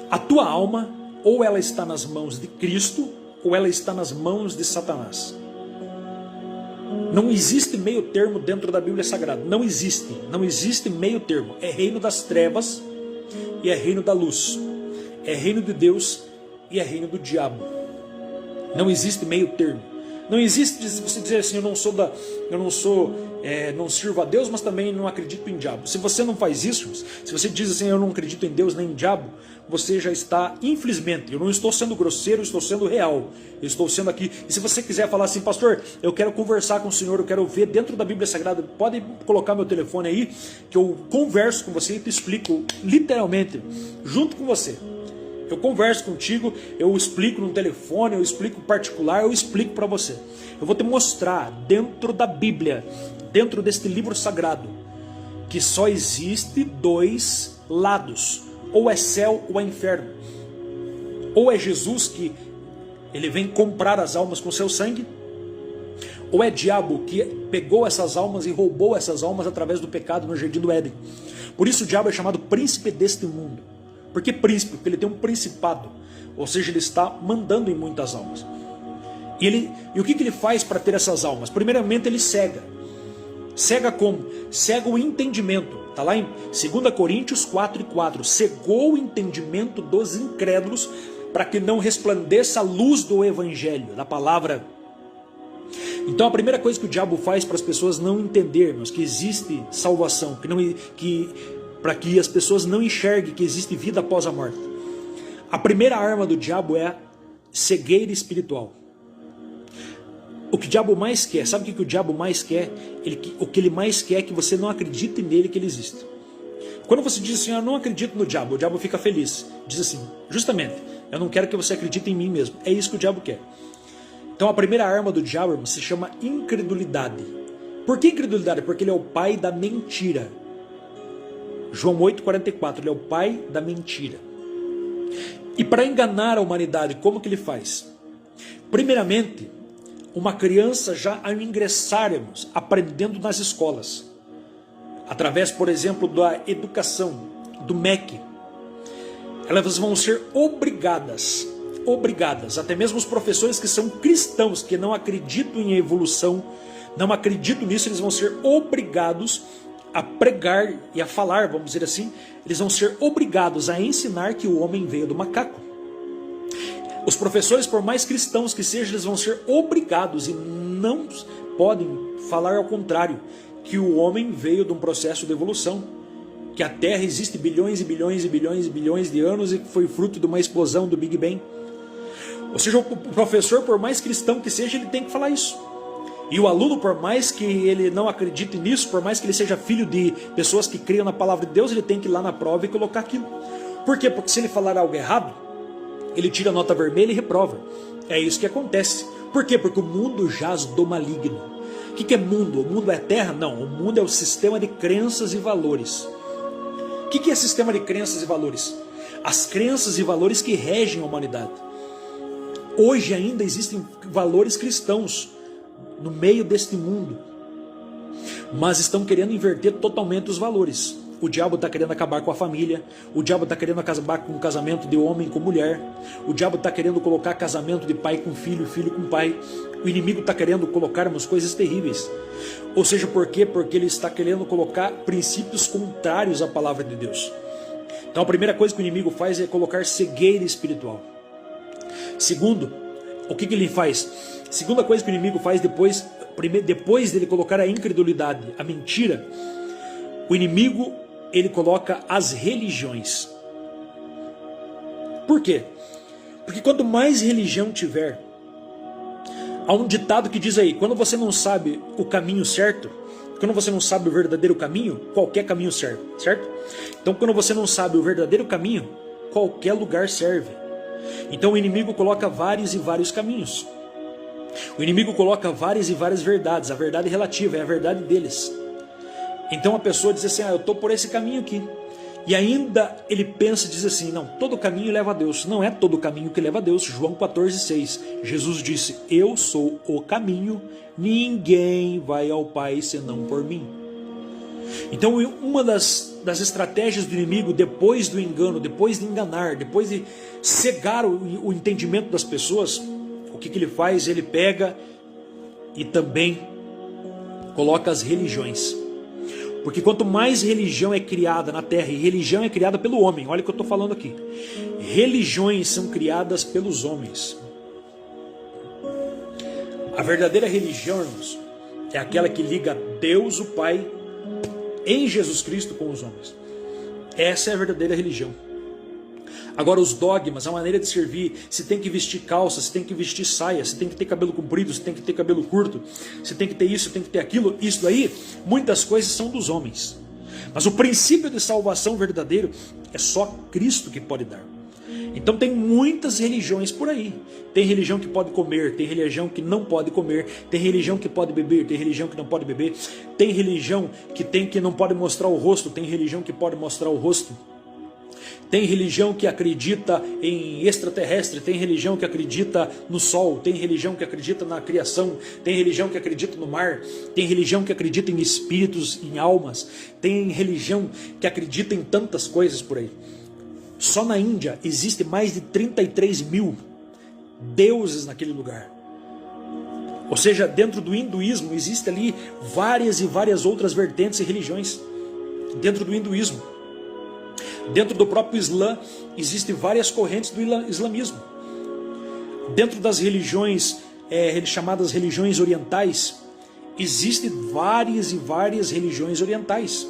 A tua alma, ou ela está nas mãos de Cristo, ou ela está nas mãos de Satanás. Não existe meio termo dentro da Bíblia Sagrada. Não existe meio termo. É reino das trevas e é reino da luz. É reino de Deus e é reino do diabo. Não existe meio termo. Não existe você dizer assim, não sirvo a Deus, mas também não acredito em diabo. Se você não faz isso, se você diz assim, eu não acredito em Deus nem em diabo, você já está, infelizmente, eu não estou sendo grosseiro, eu estou sendo real. Eu estou sendo aqui. E se você quiser falar assim, pastor, eu quero conversar com o Senhor, eu quero ver dentro da Bíblia Sagrada, pode colocar meu telefone aí, que eu converso com você e te explico, literalmente, junto com você. Eu converso contigo, eu explico no telefone, eu explico particular, eu explico para você. Eu vou te mostrar dentro da Bíblia, dentro deste livro sagrado, que só existe dois lados. Ou é céu ou é inferno. Ou é Jesus que ele vem comprar as almas com seu sangue, ou é diabo que pegou essas almas e roubou essas almas através do pecado no jardim do Éden. Por isso o diabo é chamado príncipe deste mundo. Por que príncipe? Porque ele tem um principado, ou seja, ele está mandando em muitas almas. E o que ele faz para ter essas almas? Primeiramente ele cega. Cega como? Cega o entendimento. Está lá em 2 Coríntios 4:4. Cegou o entendimento dos incrédulos para que não resplandeça a luz do evangelho, da palavra. Então a primeira coisa que o diabo faz para as pessoas não entenderem que existe salvação, para que as pessoas não enxerguem que existe vida após a morte. A primeira arma do diabo é a cegueira espiritual. O que o diabo mais quer, sabe o que o diabo mais quer? O que ele mais quer é que você não acredite nele, que ele existe. Quando você diz assim, eu não acredito no diabo, o diabo fica feliz. Diz assim, justamente, eu não quero que você acredite em mim mesmo. É isso que o diabo quer. Então a primeira arma do diabo, irmão, se chama incredulidade. Por que incredulidade? Porque ele é o pai da mentira. João 8,44, ele é o pai da mentira. E para enganar a humanidade, como que ele faz? Primeiramente, uma criança já ao ingressarmos, aprendendo nas escolas, através, por exemplo, da educação, do MEC, elas vão ser obrigadas, até mesmo os professores que são cristãos, que não acreditam em evolução, não acreditam nisso, eles vão ser obrigados a pregar e a falar, vamos dizer assim, eles vão ser obrigados a ensinar que o homem veio do macaco. Os professores, por mais cristãos que sejam, eles vão ser obrigados e não podem falar ao contrário, que o homem veio de um processo de evolução, que a Terra existe bilhões e bilhões e bilhões e bilhões de anos e que foi fruto de uma explosão do Big Bang. Ou seja, o professor, por mais cristão que seja, ele tem que falar isso. E o aluno, por mais que ele não acredite nisso, por mais que ele seja filho de pessoas que criam na palavra de Deus, ele tem que ir lá na prova e colocar aquilo. Por quê? Porque se ele falar algo errado, ele tira a nota vermelha e reprova. É isso que acontece. Por quê? Porque o mundo jaz do maligno. O que é mundo? O mundo é terra? Não. O mundo é o sistema de crenças e valores. O que é sistema de crenças e valores? As crenças e valores que regem a humanidade. Hoje ainda existem valores cristãos no meio deste mundo, mas estão querendo inverter totalmente os valores. O diabo está querendo acabar com a família, o diabo está querendo acabar com o casamento de homem com mulher, o diabo está querendo colocar casamento de pai com filho, filho com pai. O inimigo está querendo colocar umas coisas terríveis. Ou seja, por quê? Porque ele está querendo colocar princípios contrários à palavra de Deus. Então a primeira coisa que o inimigo faz é colocar cegueira espiritual. Segundo, o que ele faz? Segunda coisa que o inimigo faz depois dele colocar a incredulidade, a mentira, o inimigo, ele coloca as religiões. Por quê? Porque quanto mais religião tiver, há um ditado que diz aí, quando você não sabe o caminho certo, quando você não sabe o verdadeiro caminho, qualquer caminho serve, certo? Então quando você não sabe o verdadeiro caminho, qualquer lugar serve. Então o inimigo coloca vários e vários caminhos. O inimigo coloca várias e várias verdades. A verdade relativa é a verdade deles. Então a pessoa diz assim, eu estou por esse caminho aqui. E ainda ele pensa e diz assim, não, todo caminho leva a Deus. Não é todo caminho que leva a Deus. João 14,6. Jesus disse, eu sou o caminho, ninguém vai ao Pai senão por mim. Então uma das estratégias do inimigo, depois do engano, depois de enganar, depois de cegar o entendimento das pessoas, o que ele faz? Ele pega e também coloca as religiões. Porque quanto mais religião é criada na terra, e religião é criada pelo homem, olha o que eu estou falando aqui. Religiões são criadas pelos homens. A verdadeira religião, irmãos, é aquela que liga Deus, o Pai, em Jesus Cristo com os homens. Essa é a verdadeira religião. Agora os dogmas, a maneira de servir, se tem que vestir calça, se tem que vestir saia, se tem que ter cabelo comprido, se tem que ter cabelo curto, se tem que ter isso, se tem que ter aquilo, isso daí, muitas coisas são dos homens. Mas o princípio de salvação verdadeiro é só Cristo que pode dar. Então tem muitas religiões por aí. Tem religião que pode comer, tem religião que não pode comer, tem religião que pode beber, tem religião que não pode beber, tem religião que não pode mostrar o rosto, tem religião que pode mostrar o rosto. Tem religião que acredita em extraterrestre, tem religião que acredita no sol, tem religião que acredita na criação, tem religião que acredita no mar, tem religião que acredita em espíritos, em almas, tem religião que acredita em tantas coisas por aí. Só na Índia existe mais de 33 mil deuses naquele lugar. Ou seja, dentro do hinduísmo existe ali várias e várias outras vertentes e religiões. dentro do hinduísmo. Dentro do próprio Islã, existem várias correntes do islamismo. Dentro das religiões, chamadas religiões orientais, existem várias e várias religiões orientais.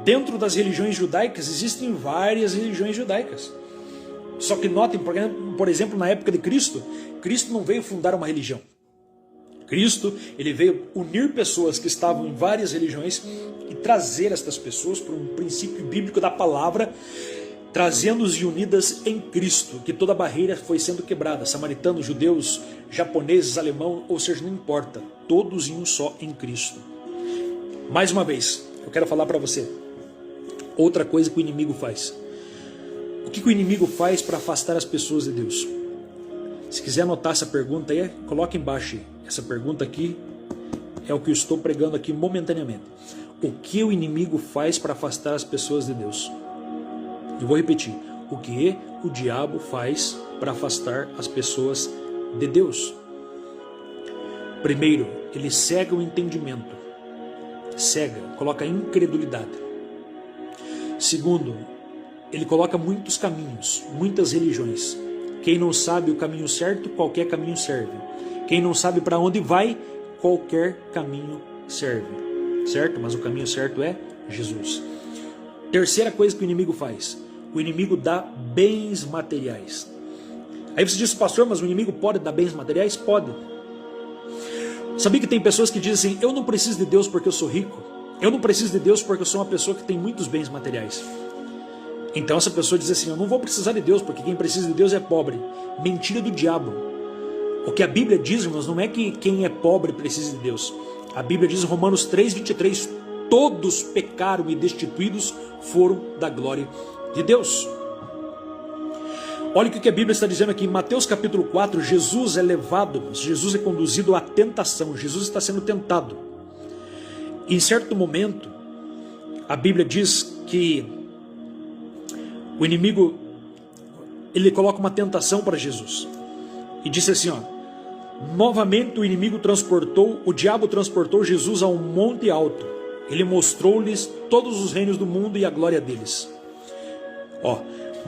Dentro das religiões judaicas, existem várias religiões judaicas. Só que notem, por exemplo, na época de Cristo, Cristo não veio fundar uma religião. Cristo, ele veio unir pessoas que estavam em várias religiões e trazer estas pessoas para um princípio bíblico da palavra, trazendo-os e unidas em Cristo, que toda barreira foi sendo quebrada, samaritanos, judeus, japoneses, alemão, ou seja, não importa, todos em um só em Cristo. Mais uma vez, eu quero falar para você, outra coisa que o inimigo faz. O que o inimigo faz para afastar as pessoas de Deus? Se quiser anotar essa pergunta aí, coloque embaixo. Essa pergunta aqui é o que eu estou pregando aqui momentaneamente. O que o inimigo faz para afastar as pessoas de Deus? Eu vou repetir. O que o diabo faz para afastar as pessoas de Deus? Primeiro, ele cega o entendimento. Cega, coloca incredulidade. Segundo, ele coloca muitos caminhos, muitas religiões. Quem não sabe o caminho certo, qualquer caminho serve. Quem não sabe para onde vai, qualquer caminho serve. Certo? Mas o caminho certo é Jesus. Terceira coisa que o inimigo faz. O inimigo dá bens materiais. Aí você diz, pastor, mas o inimigo pode dar bens materiais? Pode. Sabia que tem pessoas que dizem assim, eu não preciso de Deus porque eu sou rico. Eu não preciso de Deus porque eu sou uma pessoa que tem muitos bens materiais. Então essa pessoa diz assim, eu não vou precisar de Deus porque quem precisa de Deus é pobre. Mentira do diabo. O que a Bíblia diz, irmãos, não é que quem é pobre precisa de Deus. A Bíblia diz em Romanos 3:23, todos pecaram e destituídos foram da glória de Deus. Olha o que a Bíblia está dizendo aqui em Mateus capítulo 4, Jesus é levado, Jesus é conduzido à tentação, Jesus está sendo tentado. E em certo momento, a Bíblia diz que o inimigo, ele coloca uma tentação para Jesus. E disse assim, novamente o diabo transportou Jesus a um monte alto. Ele mostrou-lhes todos os reinos do mundo e a glória deles.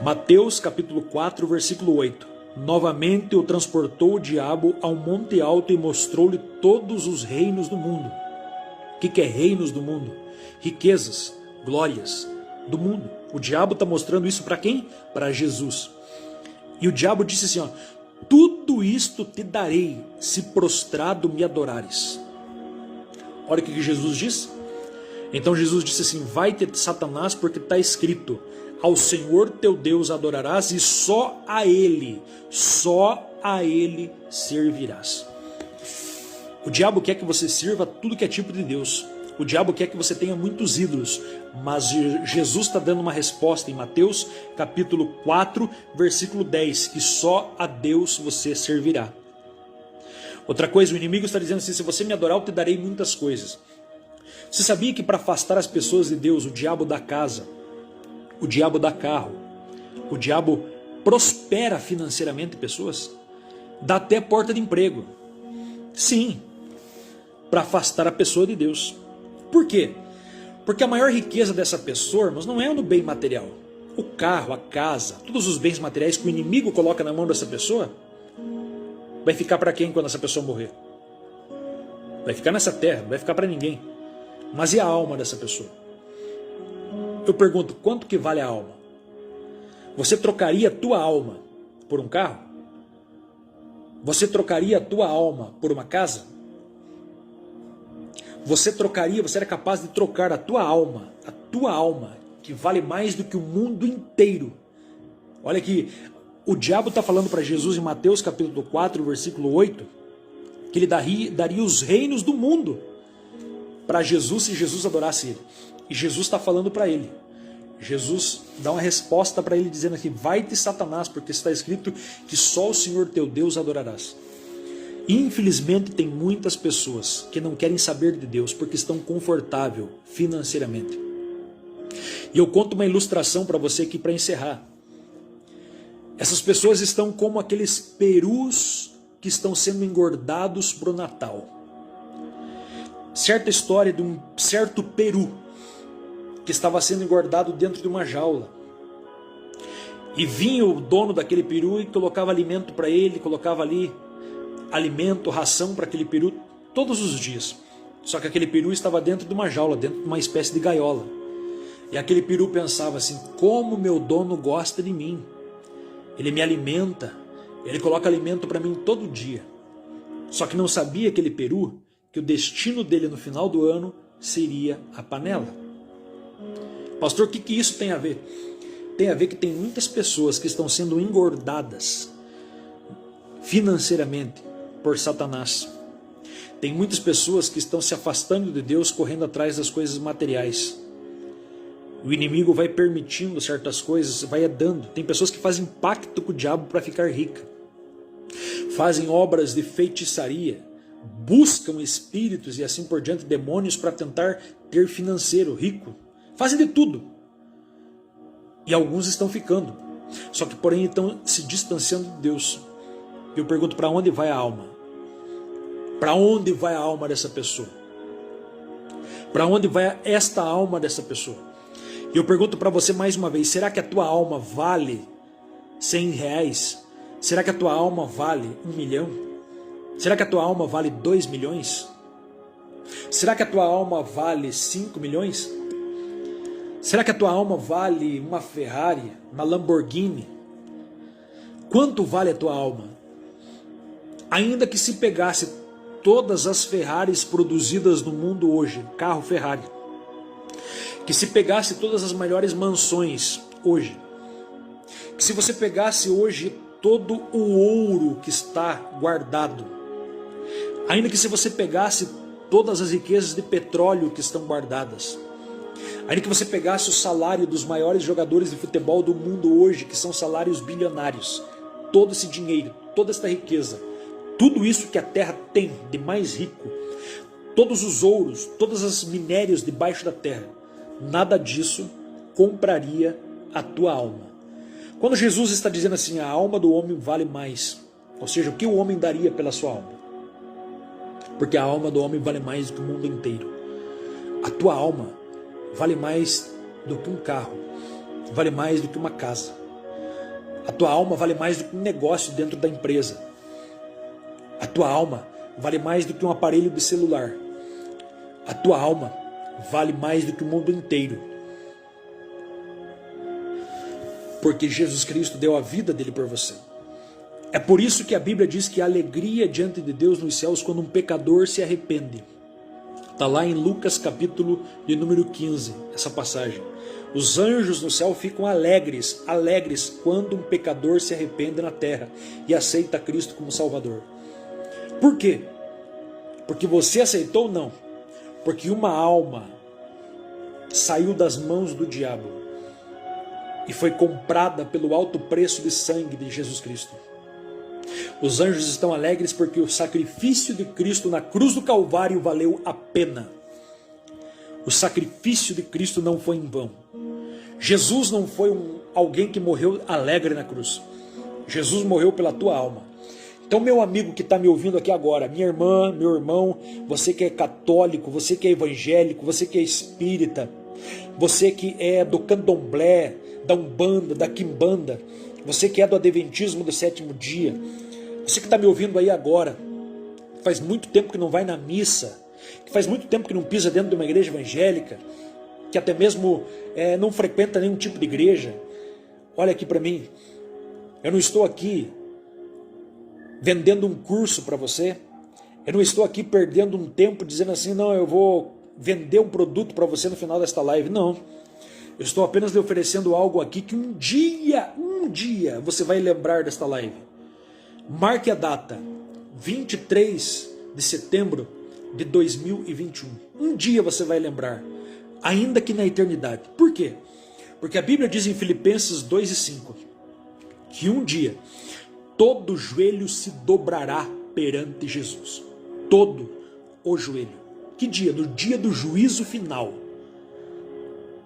Mateus capítulo 4, versículo 8. Novamente o transportou o diabo a um monte alto e mostrou-lhe todos os reinos do mundo. O que é reinos do mundo? Riquezas, glórias do mundo. O diabo está mostrando isso para quem? Para Jesus. E o diabo disse assim, tudo isto te darei, se prostrado me adorares. Olha o que Jesus diz. Então Jesus disse assim, vai-te Satanás, porque está escrito, ao Senhor teu Deus adorarás e só a Ele servirás. O diabo quer que você sirva tudo que é tipo de Deus. O diabo quer que você tenha muitos ídolos, mas Jesus está dando uma resposta em Mateus capítulo 4, versículo 10, que só a Deus você servirá. Outra coisa, o inimigo está dizendo assim, se você me adorar, eu te darei muitas coisas. Você sabia que para afastar as pessoas de Deus, o diabo dá casa, o diabo dá carro, o diabo prospera financeiramente pessoas, dá até porta de emprego. Sim, para afastar a pessoa de Deus. Por quê? Porque a maior riqueza dessa pessoa, irmãos, não é no bem material. O carro, a casa, todos os bens materiais que o inimigo coloca na mão dessa pessoa, vai ficar para quem quando essa pessoa morrer? Vai ficar nessa terra, não vai ficar para ninguém. Mas e a alma dessa pessoa? Eu pergunto, quanto que vale a alma? Você trocaria a tua alma por um carro? Você trocaria a tua alma por uma casa? Você era capaz de trocar a tua alma, que vale mais do que o mundo inteiro. Olha aqui, o diabo está falando para Jesus em Mateus capítulo 4, versículo 8, que ele daria os reinos do mundo para Jesus se Jesus adorasse ele. E Jesus está falando para ele. Jesus dá uma resposta para ele dizendo aqui, vai-te Satanás, porque está escrito que só o Senhor teu Deus adorarás. Infelizmente tem muitas pessoas que não querem saber de Deus porque estão confortáveis financeiramente. E eu conto uma ilustração para você aqui para encerrar. Essas pessoas estão como aqueles perus que estão sendo engordados para o Natal. Certa história de um certo peru que estava sendo engordado dentro de uma jaula. E vinha o dono daquele peru e colocava alimento para ele, colocava ali alimento, ração para aquele peru todos os dias. Só que aquele peru estava dentro de uma jaula, dentro de uma espécie de gaiola. E aquele peru pensava assim: como meu dono gosta de mim. Ele me alimenta, ele coloca alimento para mim todo dia. Só que não sabia aquele peru que o destino dele no final do ano seria a panela. Pastor, o que isso tem a ver? Tem a ver que tem muitas pessoas que estão sendo engordadas financeiramente por Satanás. Tem muitas pessoas que estão se afastando de Deus, correndo atrás das coisas materiais. O inimigo vai permitindo certas coisas, vai dando. Tem pessoas que fazem pacto com o diabo para ficar rica. Fazem obras de feitiçaria, buscam espíritos e assim por diante, demônios, para tentar ter financeiro rico. Fazem de tudo. E alguns estão ficando. Só que porém estão se distanciando de Deus. Eu pergunto, para onde vai a alma? Para onde vai a alma dessa pessoa? Para onde vai esta alma dessa pessoa? E eu pergunto para você mais uma vez, será que a tua alma vale R$100? Será que a tua alma vale 1 milhão? Será que a tua alma vale 2 milhões? Será que a tua alma vale 5 milhões? Será que a tua alma vale uma Ferrari, uma Lamborghini? Quanto vale a tua alma? Ainda que se pegasse todas as Ferraris produzidas no mundo hoje, carro Ferrari, que se pegasse todas as maiores mansões hoje, que se você pegasse hoje todo o ouro que está guardado, ainda que se você pegasse todas as riquezas de petróleo que estão guardadas, ainda que você pegasse o salário dos maiores jogadores de futebol do mundo hoje, que são salários bilionários, todo esse dinheiro, toda esta riqueza, tudo isso que a terra tem de mais rico, todos os ouros, todos os minérios debaixo da terra, nada disso compraria a tua alma. Quando Jesus está dizendo assim, a alma do homem vale mais, ou seja, o que o homem daria pela sua alma? Porque a alma do homem vale mais do que o mundo inteiro. A tua alma vale mais do que um carro, vale mais do que uma casa. A tua alma vale mais do que um negócio dentro da empresa. A tua alma vale mais do que um aparelho de celular. A tua alma vale mais do que o mundo inteiro. Porque Jesus Cristo deu a vida dele por você. É por isso que a Bíblia diz que há alegria diante de Deus nos céus quando um pecador se arrepende. Está lá em Lucas capítulo de número 15, essa passagem. Os anjos no céu ficam alegres quando um pecador se arrepende na terra e aceita Cristo como Salvador. Por quê? Porque você aceitou? Não. Porque uma alma saiu das mãos do diabo e foi comprada pelo alto preço de sangue de Jesus Cristo. Os anjos estão alegres porque o sacrifício de Cristo na cruz do Calvário valeu a pena. O sacrifício de Cristo não foi em vão. Jesus não foi alguém que morreu alegre na cruz. Jesus morreu pela tua alma. Então, meu amigo que está me ouvindo aqui agora, minha irmã, meu irmão, você que é católico, você que é evangélico, você que é espírita, você que é do candomblé, da umbanda, da quimbanda, você que é do adventismo do sétimo dia, você que está me ouvindo aí agora, faz muito tempo que não vai na missa, que faz muito tempo que não pisa dentro de uma igreja evangélica, que até mesmo não frequenta nenhum tipo de igreja, olha aqui para mim, eu não estou aqui vendendo um curso para você, eu não estou aqui perdendo um tempo dizendo assim, não, eu vou vender um produto para você no final desta live, não. Eu estou apenas lhe oferecendo algo aqui que um dia você vai lembrar desta live. Marque a data, 23 de setembro de 2021. Um dia você vai lembrar, ainda que na eternidade. Por quê? Porque a Bíblia diz em Filipenses 2:5 que um dia todo joelho se dobrará perante Jesus. Todo o joelho. Que dia? No dia do juízo final.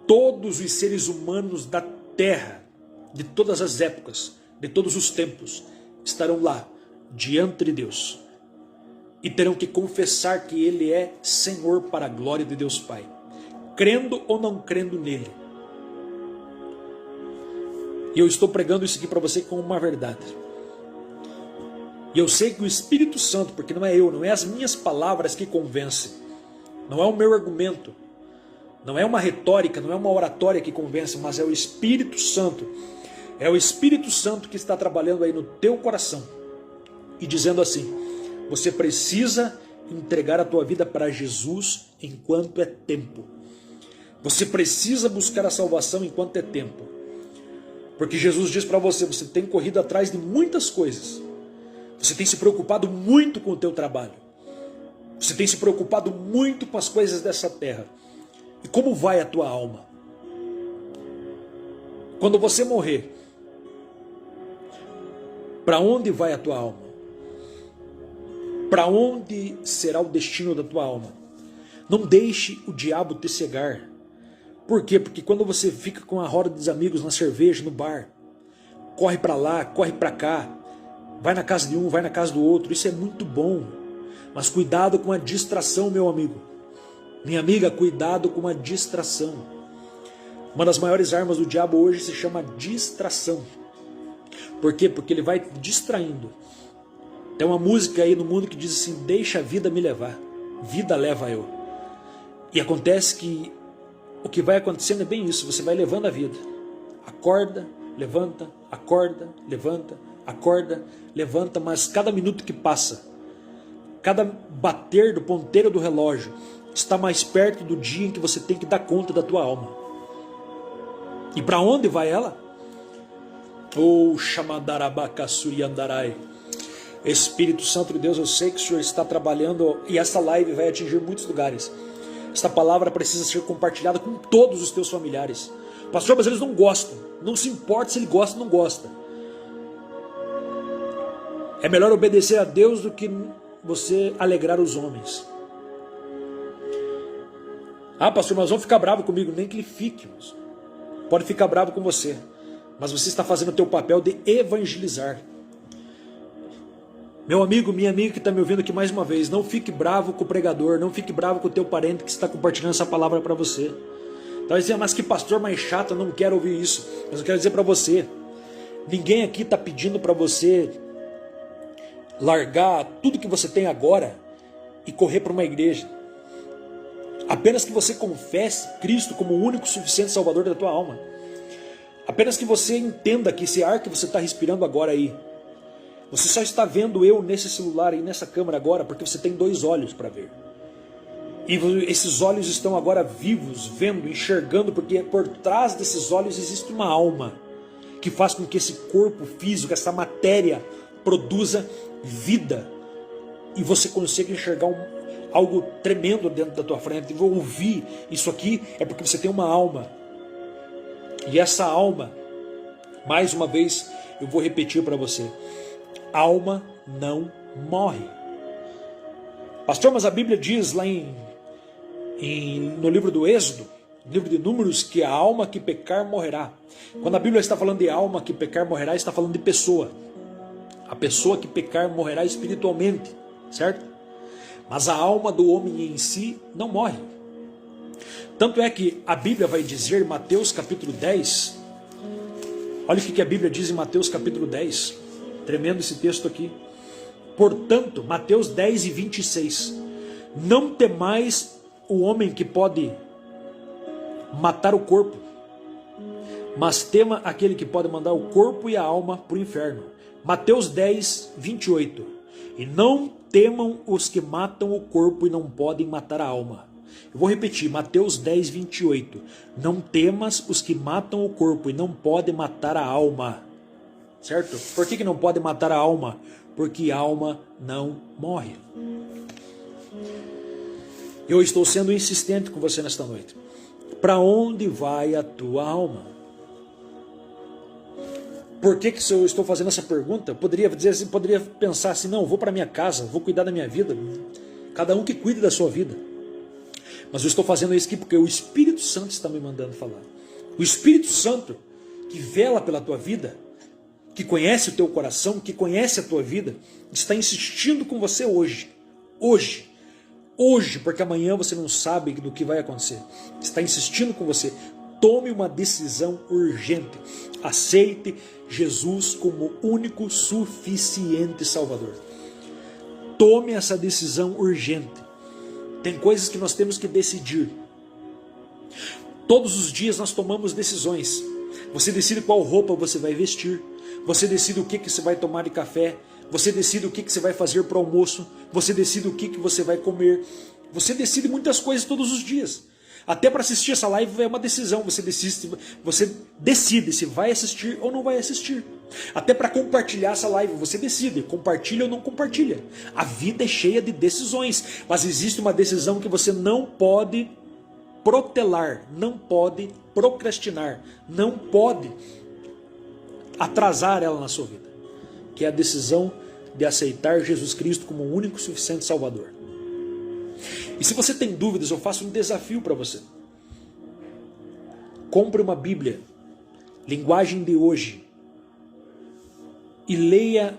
Todos os seres humanos da terra, de todas as épocas, de todos os tempos, estarão lá, diante de Deus. E terão que confessar que Ele é Senhor para a glória de Deus Pai. crendo ou não crendo nele. E eu estou pregando isso aqui para você como uma verdade. E eu sei que o Espírito Santo, porque não é eu, não é as minhas palavras que convencem, não é o meu argumento, não é uma retórica, não é uma oratória que convence, mas é o Espírito Santo. É o Espírito Santo que está trabalhando aí no teu coração e dizendo assim: você precisa entregar a tua vida para Jesus enquanto é tempo. Você precisa buscar a salvação enquanto é tempo. Porque Jesus diz para você: você tem corrido atrás de muitas coisas. Você tem se preocupado muito com o teu trabalho. Você tem se preocupado muito com as coisas dessa terra. E como vai a tua alma? Quando você morrer, para onde vai a tua alma? Para onde será o destino da tua alma? Não deixe o diabo te cegar. Por quê? Porque quando você fica com a roda dos amigos na cerveja, no bar, corre para lá, corre para cá, vai na casa de um, vai na casa do outro, isso é muito bom. Mas cuidado com a distração, meu amigo. Minha amiga, cuidado com a distração. Uma das maiores armas do diabo hoje se chama distração. Por quê? Porque ele vai distraindo. Tem uma música aí no mundo que diz assim: deixa a vida me levar, vida leva eu. E acontece que o que vai acontecendo é bem isso, você vai levando a vida. Acorda, levanta, acorda, levanta, acorda, levanta, mas cada minuto que passa, cada bater do ponteiro do relógio, está mais perto do dia em que você tem que dar conta da tua alma. E para onde vai ela? Oh, Shamadarabacassuriandarai. Espírito Santo de Deus, eu sei que o Senhor está trabalhando e essa live vai atingir muitos lugares. Esta palavra precisa ser compartilhada com todos os teus familiares. Pastor, mas eles não gostam. Não se importa se ele gosta ou não gosta. É melhor obedecer a Deus do que você alegrar os homens. Ah, pastor, mas vão ficar bravo comigo. Nem que ele fique. Pode ficar bravo com você. Mas você está fazendo o teu papel de evangelizar. Meu amigo, minha amiga que está me ouvindo aqui mais uma vez, não fique bravo com o pregador, não fique bravo com o teu parente que está compartilhando essa palavra para você. Talvez dizer, mas que pastor mais chato, eu não quero ouvir isso. Mas eu quero dizer para você, ninguém aqui está pedindo para você largar tudo que você tem agora e correr para uma igreja. Apenas que você confesse Cristo como o único suficiente salvador da tua alma. Apenas que você entenda que esse ar que você está respirando agora aí, você só está vendo eu nesse celular e nessa câmera agora porque você tem 2 olhos para ver. E esses olhos estão agora vivos, vendo, enxergando, porque por trás desses olhos existe uma alma que faz com que esse corpo físico, essa matéria, produza vida. E você consiga enxergar algo tremendo dentro da tua frente. E vou ouvir isso aqui é porque você tem uma alma. E essa alma, mais uma vez, eu vou repetir para você. Alma não morre. Pastor, mas a Bíblia diz lá no livro do Êxodo, no livro de Números, que a alma que pecar morrerá. Quando a Bíblia está falando de alma que pecar morrerá, está falando de pessoa. A pessoa que pecar morrerá espiritualmente, certo? Mas a alma do homem em si não morre. Tanto é que a Bíblia vai dizer em Mateus capítulo 10, olha o que a Bíblia diz em Mateus capítulo 10, tremendo esse texto aqui. Portanto, Mateus 10 e 26, não temais o homem que pode matar o corpo, mas tema aquele que pode mandar o corpo e a alma para o inferno. Mateus 10, 28, e não temam os que matam o corpo e não podem matar a alma. Eu vou repetir, Mateus 10, 28, não temas os que matam o corpo e não podem matar a alma. Certo? Por que não pode matar a alma? Porque a alma não morre. Eu estou sendo insistente com você nesta noite. Para onde vai a tua alma? Por que se eu estou fazendo essa pergunta? Eu poderia dizer assim, poderia pensar assim, não, vou para minha casa, vou cuidar da minha vida. Cada um que cuide da sua vida. Mas eu estou fazendo isso aqui porque o Espírito Santo está me mandando falar. O Espírito Santo que vela pela tua vida, que conhece o teu coração, que conhece a tua vida, está insistindo com você hoje. Hoje. hoje, porque amanhã você não sabe do que vai acontecer. Está insistindo com você. Tome uma decisão urgente. Aceite Jesus como único, suficiente Salvador. Tome essa decisão urgente. Tem coisas que nós temos que decidir. Todos os dias nós tomamos decisões. Você decide qual roupa você vai vestir. Você decide o que você vai tomar de café. Você decide o que você vai fazer para o almoço. Você decide o que você vai comer. Você decide muitas coisas todos os dias. Até para assistir essa live é uma decisão. Você decide se vai assistir ou não vai assistir. Até para compartilhar essa live, você decide, compartilha ou não compartilha. A vida é cheia de decisões, mas existe uma decisão que você não pode protelar, não pode procrastinar, não pode atrasar ela na sua vida, que é a decisão de aceitar Jesus Cristo como o único e suficiente Salvador. E se você tem dúvidas, eu faço um desafio para você. Compre uma Bíblia, linguagem de hoje, e leia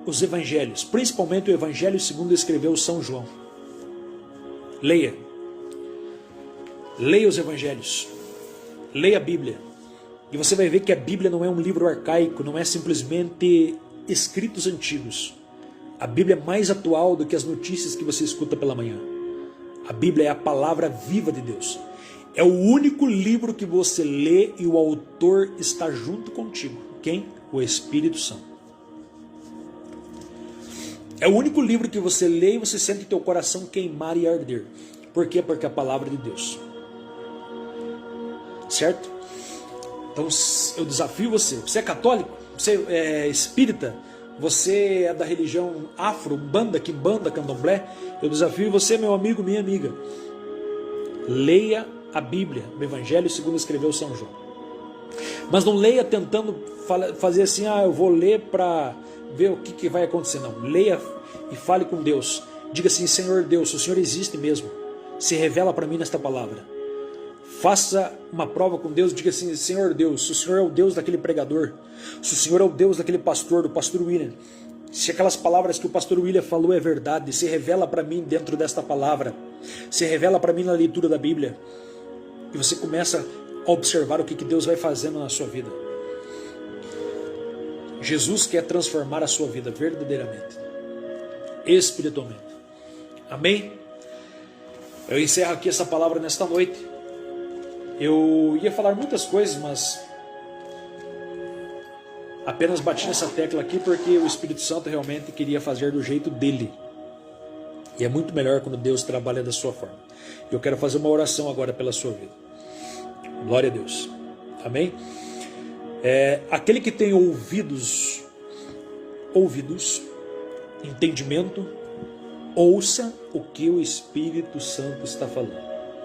os evangelhos, principalmente o evangelho segundo escreveu São João. Leia os evangelhos, leia a Bíblia, e você vai ver que a Bíblia não é um livro arcaico, não é simplesmente escritos antigos. A Bíblia é mais atual do que as notícias que você escuta pela manhã. A Bíblia é a palavra viva de Deus. É o único livro que você lê e o autor está junto contigo. Quem? O Espírito Santo. É o único livro que você lê e você sente teu coração queimar e arder. Por quê? Porque é a palavra de Deus. Certo? Então eu desafio você. Você é católico? Você é espírita? Você é da religião afro, Umbanda, Quimbanda, Candomblé? Eu desafio você, meu amigo, minha amiga. Leia a Bíblia, o Evangelho segundo escreveu São João. Mas não leia tentando fazer assim, eu vou ler para ver o que vai acontecer. Não, leia e fale com Deus. Diga assim, Senhor Deus, o Senhor existe mesmo. Se revela para mim nesta palavra. Faça uma prova com Deus, diga assim, Senhor Deus, se o Senhor é o Deus daquele pregador, se o Senhor é o Deus daquele pastor, do pastor William, se aquelas palavras que o pastor William falou é verdade, se revela para mim dentro desta palavra, se revela para mim na leitura da Bíblia, e você começa a observar o que Deus vai fazendo na sua vida. Jesus quer transformar a sua vida verdadeiramente, espiritualmente. Amém? Eu encerro aqui essa palavra nesta noite. Eu ia falar muitas coisas, mas apenas bati nessa tecla aqui porque o Espírito Santo realmente queria fazer do jeito dele. E é muito melhor quando Deus trabalha da sua forma. Eu quero fazer uma oração agora pela sua vida. Glória a Deus. Amém? Aquele que tem ouvidos, entendimento, ouça o que o Espírito Santo está falando.